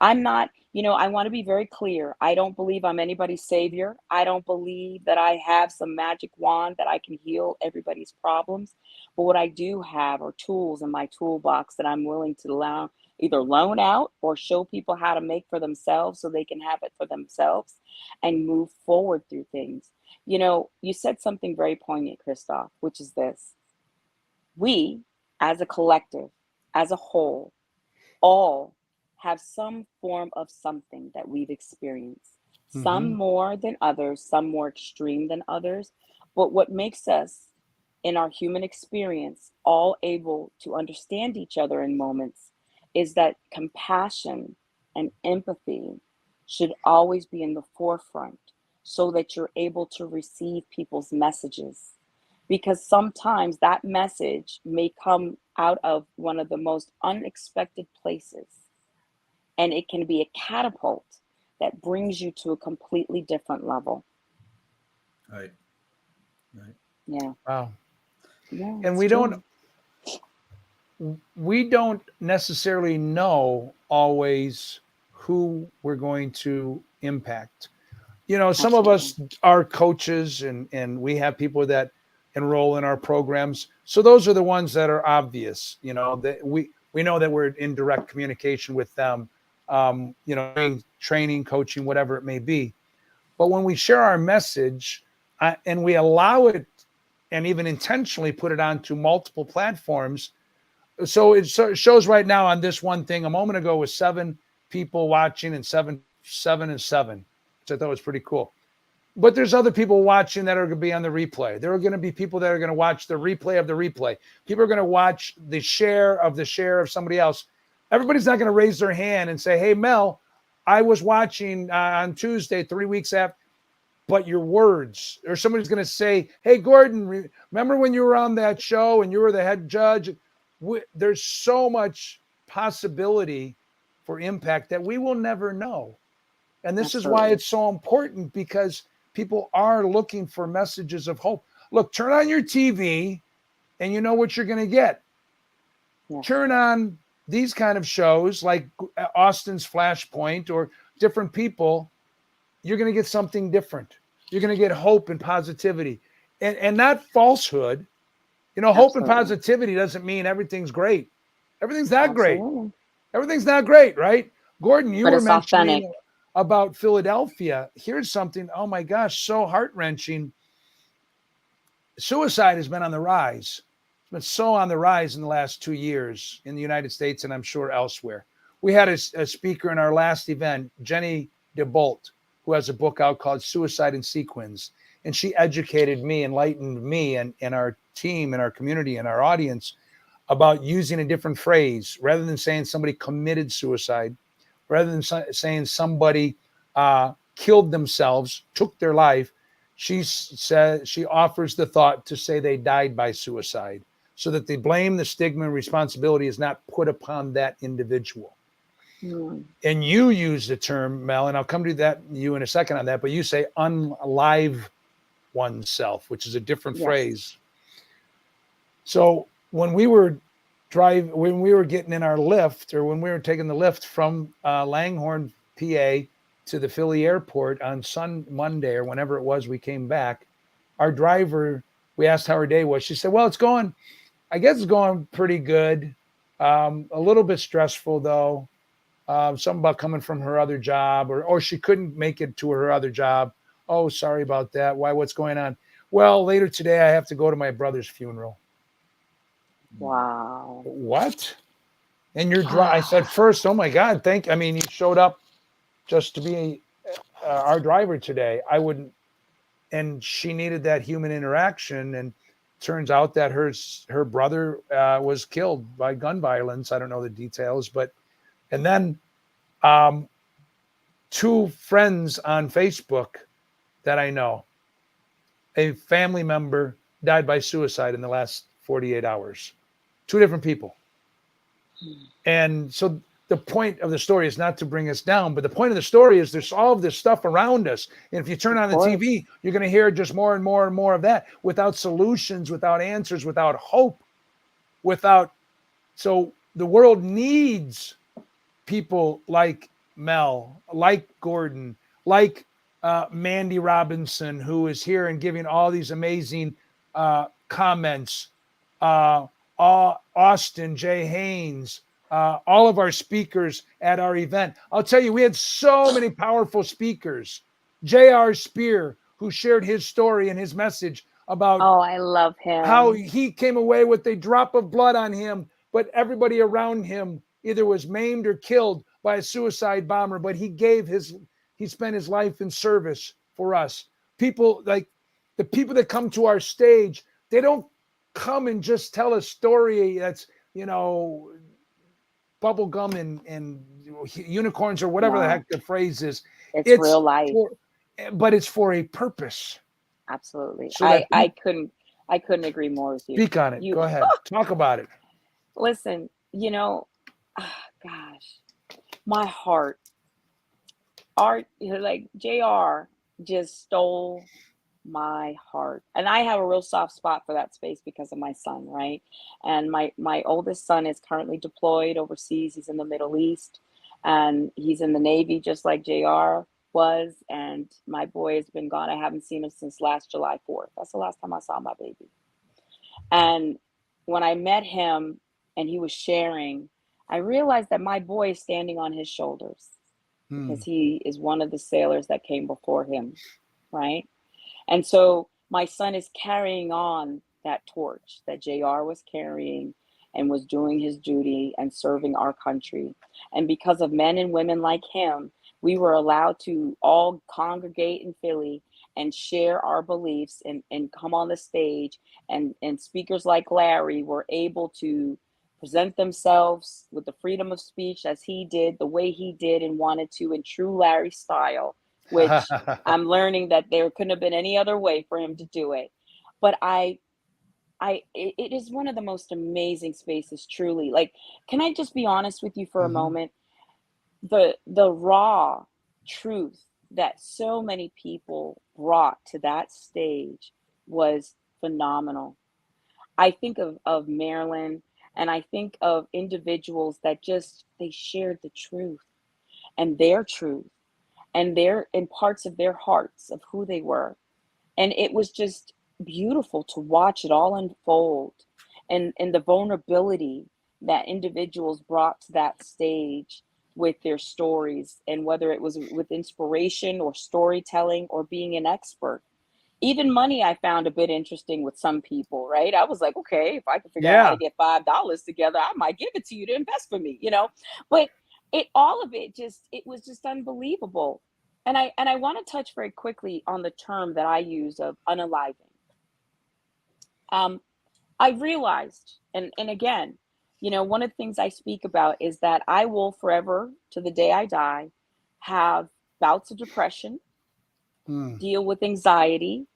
I'm not, I want to be very clear. I don't believe I'm anybody's savior. I don't believe that I have some magic wand that I can heal everybody's problems. But what I do have are tools in my toolbox that I'm willing to either loan out or show people how to make for themselves so they can have it for themselves and move forward through things. You said something very poignant, Christoff, which is this. We, as a collective, as a whole, all have some form of something that we've experienced. Some more than others, some more extreme than others. But what makes us, in our human experience, all able to understand each other in moments is that compassion and empathy should always be in the forefront, so that you're able to receive people's messages. Because sometimes that message may come out of one of the most unexpected places, and it can be a catapult that brings you to a completely different level. Right. Yeah. Wow. Yeah, And it's we don't necessarily know always who we're going to impact. Some of us are coaches, and we have people that enroll in our programs. So those are the ones that are obvious, that we know that we're in direct communication with them, training, coaching, whatever it may be. But when we share our message and we allow it and even intentionally put it onto multiple platforms, so it shows right now on this one thing a moment ago was 7 people watching and 7, which I thought was pretty cool. But there's other people watching that are going to be on the replay. There are going to be people that are going to watch the replay of the replay. People are going to watch the share of somebody else. Everybody's not going to raise their hand and say, hey, Mel, I was watching on Tuesday, 3 weeks after. But your words, or somebody's going to say, hey, Gordon, remember when you were on that show and you were the head judge? There's so much possibility for impact that we will never know. And this is why it's so important, because people are looking for messages of hope. Look, turn on your TV and you know what you're going to get. Yeah. Turn on these kind of shows like Austin's Flashpoint or different people. You're going to get something different. You're going to get hope and positivity and not falsehood. Hope and positivity doesn't mean everything's great. Everything's not great. Everything's not great, right? Gordon, you were mentioning about Philadelphia. Here's something, oh my gosh, so heart-wrenching. Suicide has been on the rise. It's been so on the rise in the last 2 years in the United States, and I'm sure elsewhere. We had a speaker in our last event, Jenny DeBolt, who has a book out called Suicide in Sequence. And she educated me, enlightened me and our team and our community and our audience about using a different phrase. Rather than saying somebody committed suicide, rather than saying somebody killed themselves, took their life, she offers the thought to say they died by suicide, so that the blame, the stigma, and responsibility is not put upon that individual. And you use the term, Mel, and I'll come to you in a second on that, but you say unalive oneself, which is a different phrase. So when we were getting in our lift, or when we were taking the lift from Langhorne, PA to the Philly airport on Monday or whenever it was we came back, our driver, we asked how her day was. She said, well, I guess it's going pretty good. A little bit stressful though. Something about coming from her other job, or she couldn't make it to her other job. Oh, sorry about that. Why? What's going on? Well, later today, I have to go to my brother's funeral. Wow. What? And I said, first, oh my God, you showed up just to be our driver today. I wouldn't. And she needed that human interaction. And turns out that her brother was killed by gun violence. I don't know the details, and then 2 friends on Facebook that I know a family member died by suicide in the last 48 hours. 2 different people. And so the point of the story is not to bring us down, but the point of the story is there's all of this stuff around us. And if you turn on the TV, you're going to hear just more and more and more of that, without solutions, without answers, without hope, so the world needs people like Mel, like Gordon, like Mandy Robinson, who is here and giving all these amazing comments, Austin, Jay Haynes, all of our speakers at our event. I'll tell you, we had so many powerful speakers. J.R. Spear, who shared his story and his message about I love him. How he came away with a drop of blood on him, but everybody around him either was maimed or killed by a suicide bomber, but he spent his life in service for us. People like the people that come to our stage, they don't come and just tell a story that's, bubble gum and unicorns or whatever the heck the phrase is. It's real life. But it's for a purpose. Absolutely. So I couldn't agree more with you. Speak on it. Go ahead. Talk about it. Listen, my heart, like JR just stole my heart. And I have a real soft spot for that space because of my son, right? And my oldest son is currently deployed overseas. He's in the Middle East and he's in the Navy just like JR was. And my boy has been gone. I haven't seen him since last July 4th. That's the last time I saw my baby. And when I met him and he was sharing, I realized that my boy is standing on his shoulders because he is one of the sailors that came before him, right? And so my son is carrying on that torch that JR was carrying and was doing his duty and serving our country. And because of men and women like him, we were allowed to all congregate in Philly and share our beliefs and come on the stage. And speakers like Larry were able to present themselves with the freedom of speech as he did, the way he did and wanted to in true Larry style, which I'm learning that there couldn't have been any other way for him to do it. But it is one of the most amazing spaces, truly. Like, can I just be honest with you for a moment? The raw truth that so many people brought to that stage was phenomenal. I think of Marilyn, and I think of individuals that they shared the truth and their truth and in parts of their hearts of who they were. And it was just beautiful to watch it all unfold and the vulnerability that individuals brought to that stage with their stories, and whether it was with inspiration or storytelling or being an expert. Even money I found a bit interesting with some people, right? I was like, okay, if I could figure out how to get $5 together, I might give it to you to invest for me, But it was just unbelievable. And I want to touch very quickly on the term that I use of unaliving. I realized, and again, one of the things I speak about is that I will forever, to the day I die, have bouts of depression, deal with anxiety,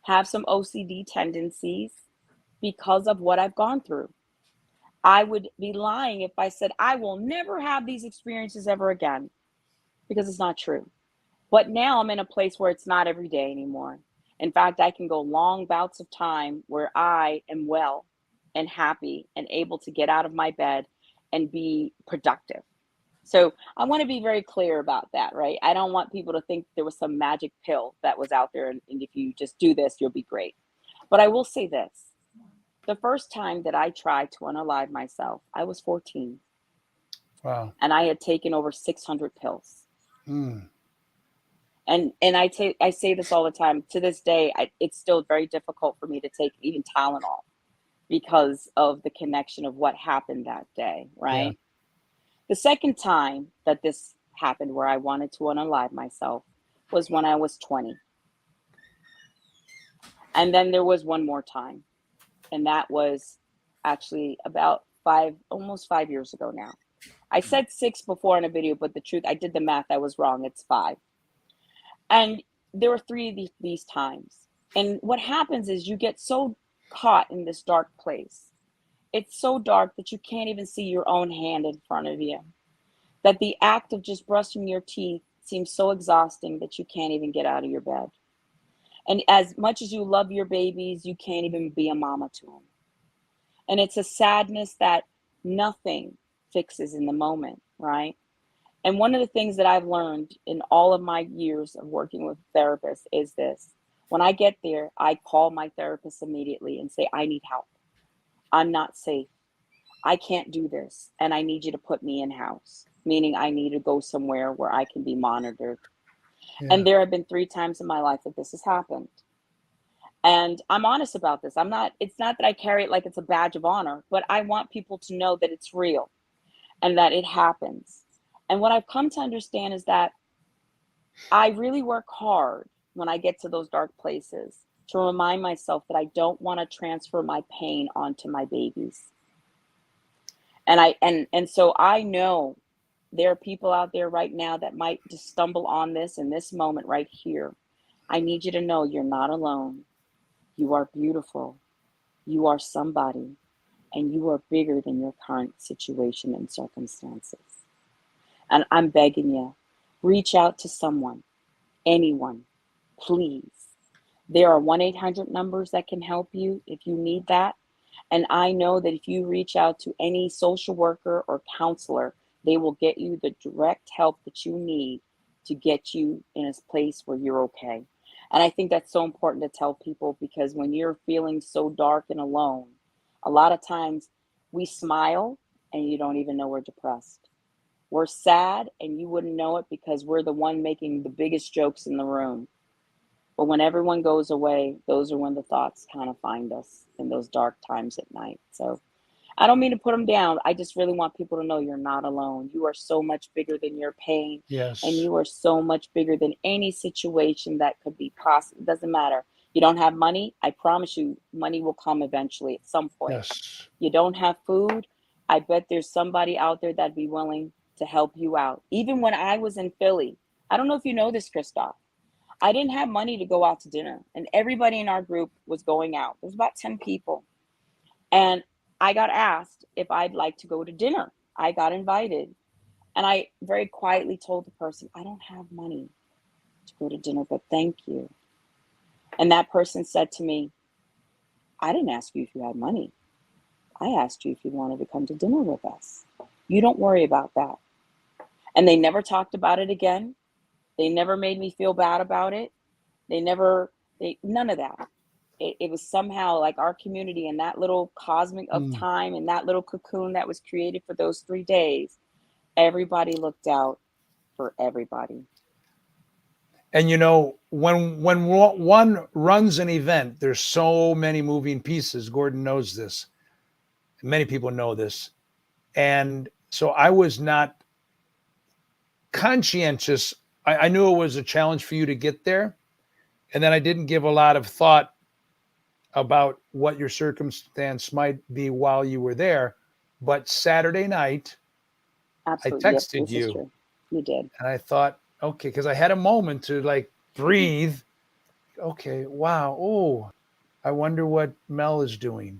have some OCD tendencies because of what I've gone through. I would be lying if I said I will never have these experiences ever again, because it's not true. But now I'm in a place where it's not every day anymore. In fact, I can go long bouts of time where I am well and happy and able to get out of my bed and be productive. So I want to be very clear about that, right? I don't want people to think there was some magic pill that was out there and if you just do this, you'll be great. But I will say this. The first time that I tried to unalive myself, I was 14. Wow. And I had taken over 600 pills. And I say this all the time. To this day, it's still very difficult for me to take even Tylenol because of the connection of what happened that day, right? Yeah. The second time that this happened where I wanted to unalive myself was when I was 20. And then there was one more time. And that was actually about almost 5 years ago now. I said 6 before in a video, but the truth, I did the math. I was wrong. It's 5. And there were 3 of these times. And what happens is you get so caught in this dark place. It's so dark that you can't even see your own hand in front of you. That the act of just brushing your teeth seems so exhausting that you can't even get out of your bed. And as much as you love your babies, you can't even be a mama to them. And it's a sadness that nothing fixes in the moment, right? And one of the things that I've learned in all of my years of working with therapists is this. When I get there, I call my therapist immediately and say, I need help. I'm not safe. I can't do this. And I need you to put me in house, meaning I need to go somewhere where I can be monitored. Yeah. And there have been 3 times in my life that this has happened. And I'm honest about this. It's not that I carry it like it's a badge of honor, but I want people to know that it's real and that it happens. And what I've come to understand is that I really work hard when I get to those dark places to remind myself that I don't want to transfer my pain onto my babies. And so I know there are people out there right now that might just stumble on this in this moment right here. I need you to know you're not alone. You are beautiful. You are somebody, and you are bigger than your current situation and circumstances. And I'm begging you, reach out to someone, anyone, please. There are 1-800 numbers that can help you if you need that. And I know that if you reach out to any social worker or counselor, they will get you the direct help that you need to get you in a place where you're okay. And I think that's so important to tell people, because when you're feeling so dark and alone, a lot of times we smile and you don't even know we're depressed. We're sad and you wouldn't know it because we're the one making the biggest jokes in the room. But when everyone goes away, those are when the thoughts kind of find us in those dark times at night. So I don't mean to put them down. I just really want people to know you're not alone. You are so much bigger than your pain. Yes. And you are so much bigger than any situation that could be possible. It doesn't matter. You don't have money. I promise you, money will come eventually at some point. Yes. You don't have food. I bet there's somebody out there that'd be willing to help you out. Even when I was in Philly, I don't know if you know this, Christoff. I didn't have money to go out to dinner, and everybody in our group was going out. There was about 10 people. And I got asked if I'd like to go to dinner. I got invited. And I very quietly told the person, I don't have money to go to dinner, but thank you. And that person said to me, I didn't ask you if you had money. I asked you if you wanted to come to dinner with us. You don't worry about that. And they never talked about it again. They never made me feel bad about it. None of that. It was somehow like our community and that little cosmic of time and that little cocoon that was created for those 3 days. Everybody looked out for everybody. And you know, when one runs an event, there's so many moving pieces. Gordon knows this. Many people know this. And so I was not conscientious. I knew it was a challenge for you to get there. And then I didn't give a lot of thought about what your circumstance might be while you were there. But Saturday night, Absolutely. I Yep, texted this is you. true. You did. And I thought, okay, because I had a moment to like breathe. Okay, wow. Oh, I wonder what Mel is doing.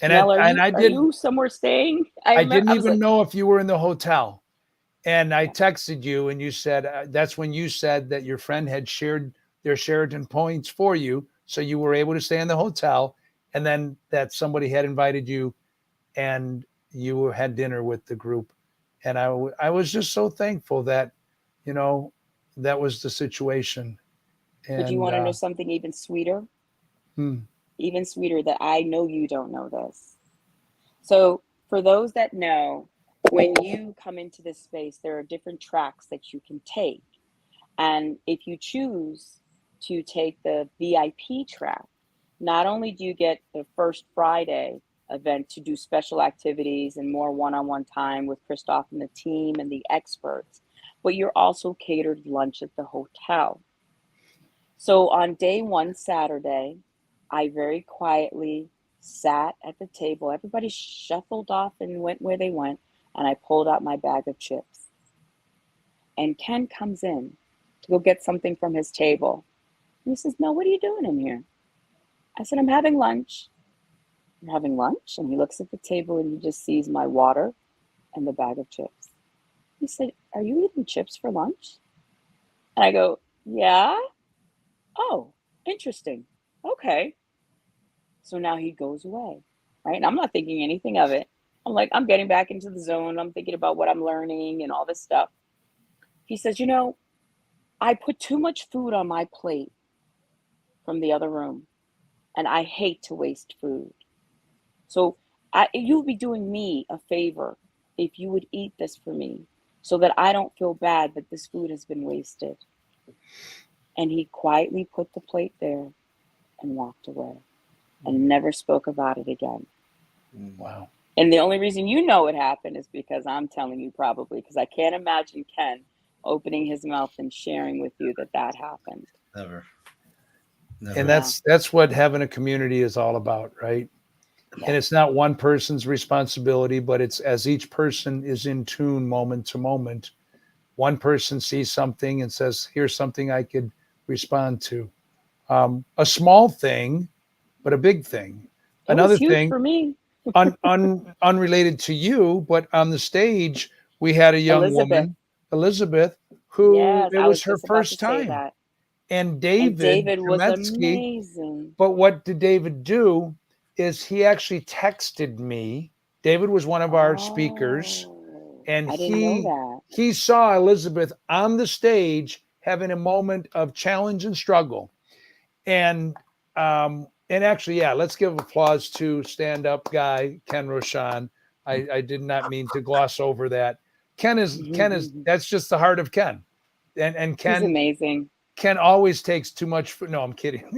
And Mel, are I you somewhere staying? I didn't I was even like, know if you were in the hotel. And I texted you, and you said that's when you said that your friend had shared their Sheraton points for you, so you were able to stay in the hotel, and then that somebody had invited you, and you had dinner with the group. And I was just so thankful that, you know, that was the situation. but you And want to know something even sweeter? Even sweeter, that I know you don't know this. So for those that know, when you come into this space, there are different tracks that you can take. And if you choose to take the VIP track, not only do you get the first Friday event to do special activities and more one-on-one time with Christoff and the team and the experts, but you're also catered lunch at the hotel. So on day 1, Saturday, I very quietly sat at the table. Everybody shuffled off and went where they went, and I pulled out my bag of chips. And Ken comes in to go get something from his table. And he says, Mel, what are you doing in here? I said, I'm having lunch. I'm having lunch. And he looks at the table and he just sees my water and the bag of chips. He said, are you eating chips for lunch? And I go, yeah. Oh, interesting. Okay. So now he goes away, right? And I'm not thinking anything of it. I'm like, I'm getting back into the zone. I'm thinking about what I'm learning and all this stuff. He says, I put too much food on my plate from the other room, and I hate to waste food. So you would be doing me a favor if you would eat this for me so that I don't feel bad that this food has been wasted. And he quietly put the plate there and walked away and never spoke about it again. Wow. And the only reason you know it happened is because I'm telling you, probably, because I can't imagine Ken opening his mouth and sharing with you that happened. Never. And that's what having a community is all about, right? Yeah. And it's not one person's responsibility, but it's as each person is in tune moment to moment. One person sees something and says, here's something I could respond to. A small thing, but a big thing. Another huge thing for me. Unrelated to you, but on the stage, we had a young woman, Elizabeth, who it was her first time. And David was amazing. But what did David do is he actually texted me. David was one of our speakers. And I didn't know that. He saw Elizabeth on the stage having a moment of challenge and struggle. And actually, yeah, let's give applause to stand-up guy, Ken Rochon. I did not mean to gloss over that. Ken is that's just the heart of Ken. And Ken, he's amazing. Ken always takes too much food. No, I'm kidding.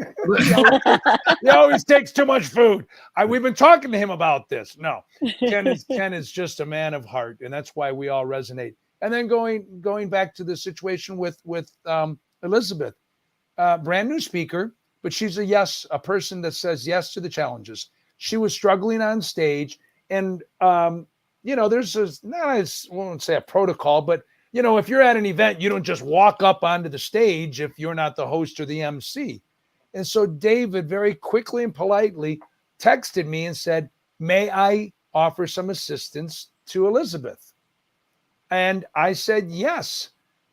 He always takes too much food. We've been talking to him about this. No, Ken is just a man of heart, and that's why we all resonate. And then going back to the situation with Elizabeth, brand new speaker, but she's a person that says yes to the challenges. She was struggling on stage, and there's I won't say a protocol, but if you're at an event, you don't just walk up onto the stage if you're not the host or the MC. And so David very quickly and politely texted me and said, may I offer some assistance to Elizabeth? And I said, yes.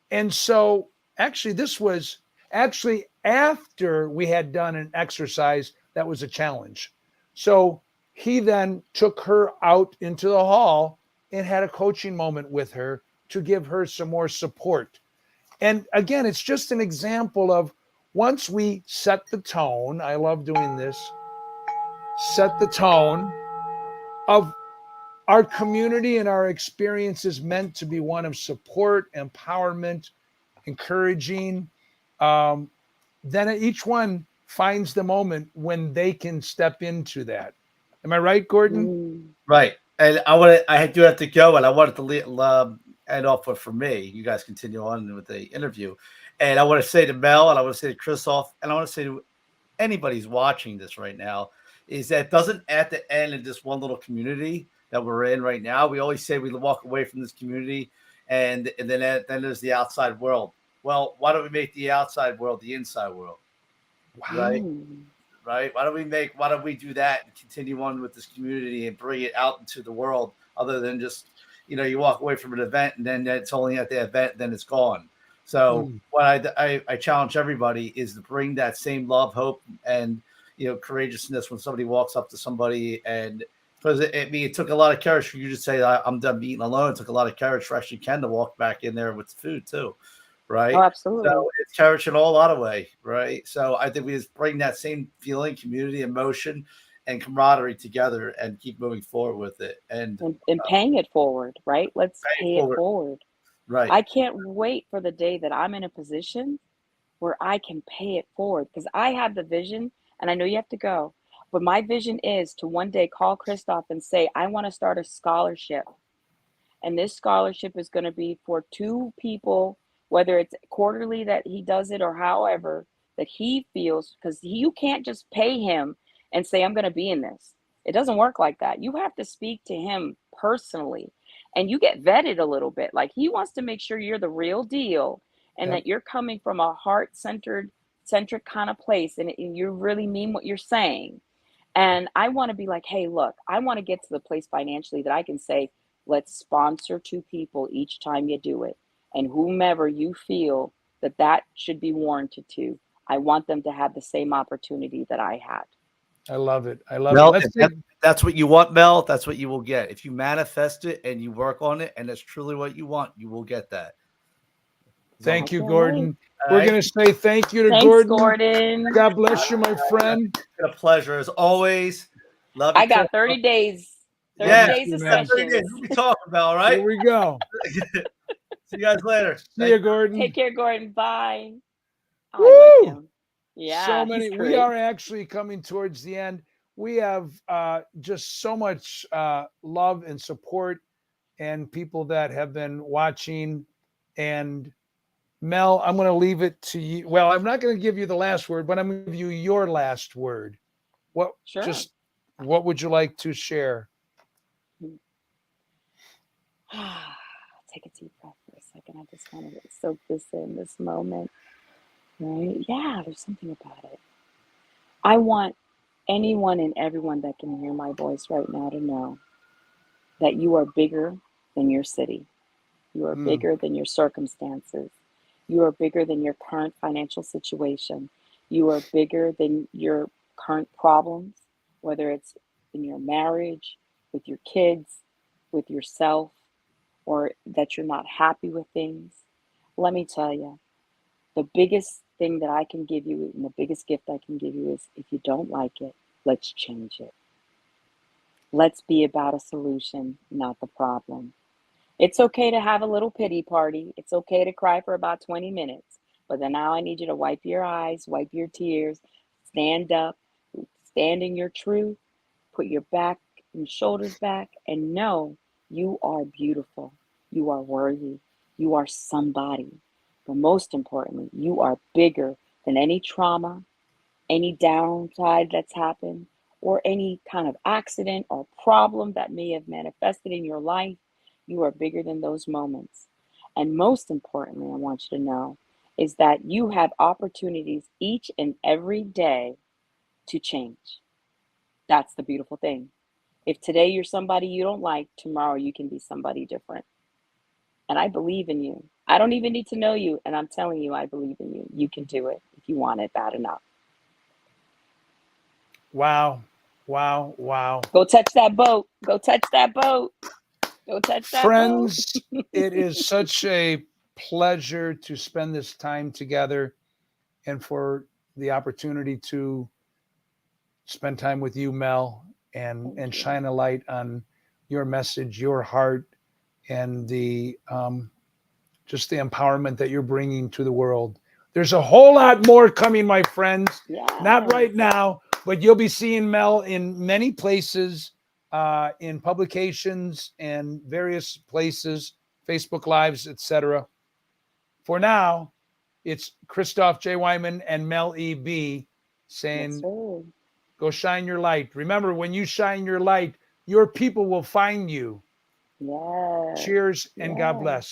And so actually, this was after we had done an exercise that was a challenge. So he then took her out into the hall and had a coaching moment with her to give her some more support. And again, it's just an example of once we set the tone, I love doing this, set the tone of our community, and our experience is meant to be one of support, empowerment, encouraging. Then each one finds the moment when they can step into that. Am I right, Gordon? Right. And I do have to go, and I wanted to end off with, for me, you guys continue on with the interview. And I want to say to Mel, and I want to say to Christoff, and I want to say to anybody who's watching this right now, is that doesn't at the end of this one little community that we're in right now, we always say we walk away from this community and then there's the outside world. Well, why don't we make the outside world the inside world? Wow. Right? Why don't we do that and continue on with this community and bring it out into the world, other than just, you walk away from an event and then it's only at the event, then it's gone. So what I challenge everybody is to bring that same love, hope, and courageousness when somebody walks up to somebody. And because it took a lot of courage for you to say, I'm done eating alone. It took a lot of courage for actually Ken to walk back in there with the food too. Right. Oh, absolutely. So it's courage in all out of way. Right. So I think we just bring that same feeling, community, emotion, and camaraderie together and keep moving forward with it. And paying it forward. Right. Let's pay it forward. Right. I can't wait for the day that I'm in a position where I can pay it forward, because I have the vision, and I know you have to go, but my vision is to one day call Christoff and say, I want to start a scholarship. And this scholarship is going to be for 2 people, whether it's quarterly that he does it or however that he feels, because you can't just pay him and say, I'm going to be in this. It doesn't work like that. You have to speak to him personally, and you get vetted a little bit. Like, he wants to make sure you're the real deal and that you're coming from a heart-centered heart-centric kind of place, and you really mean what you're saying. And I want to be like, hey, look, I want to get to the place financially that I can say, let's sponsor 2 people each time you do it. And whomever you feel that should be warranted to, I want them to have the same opportunity that I had. I love it. I love Mel, it. if that's what you want, Mel, that's what you will get. If you manifest it and you work on it and that's truly what you want, you will get that. Thank you, can't Gordon. All We're right. going to say thank you to Thanks, Gordon. Gordon. God bless you, my friend. It's been a pleasure as always. Love you. I got Chris. 30 days. 30 Yeah, days of man. 30 days. sessions. We'll be talking about, all right? Here we go. See you guys later. See you, Gordon. Take care, Gordon. Bye. Oh, Woo! I like him. Yeah, So many. he's We great. are actually coming towards the end. We have just so much love and support and people that have been watching. And Mel, I'm going to leave it to you. Well, I'm not going to give you the last word, but I'm going to give you your last word. What would you like to share? Take a deep breath for a second. I just want to soak this in, this moment. Right? Yeah, there's something about it. I want anyone and everyone that can hear my voice right now to know that you are bigger than your city. You are bigger than your circumstances. You are bigger than your current financial situation. You are bigger than your current problems, whether it's in your marriage, with your kids, with yourself, or that you're not happy with things. Let me tell you, the biggest thing that I can give you and the biggest gift I can give you is if you don't like it, let's change it. Let's be about a solution, not the problem. It's okay to have a little pity party. It's okay to cry for about 20 minutes. But then now I need you to wipe your eyes, wipe your tears, stand up, stand in your truth, put your back and shoulders back, and know you are beautiful. You are worthy. You are somebody. But most importantly, you are bigger than any trauma, any downside that's happened, or any kind of accident or problem that may have manifested in your life. You are bigger than those moments. And most importantly, I want you to know is that you have opportunities each and every day to change. That's the beautiful thing. If today you're somebody you don't like, tomorrow you can be somebody different. And I believe in you. I don't even need to know you. And I'm telling you, I believe in you. You can do it if you want it bad enough. Wow. Wow. Wow. Go touch that boat. Go touch that boat. Go touch that Friends, boat. it is such a pleasure to spend this time together and for the opportunity to spend time with you, Mel, and shine a light on your message, your heart, and the just the empowerment that you're bringing to the world. There's a whole lot more coming, my friends. Yes. Not right now, but you'll be seeing Mel in many places, in publications and various places, Facebook Lives, etc. For now, it's Christoff J. Weihman and Mel EB saying, Yes, go shine your light. Remember, when you shine your light, your people will find you. yes. Cheers and God Yes. bless.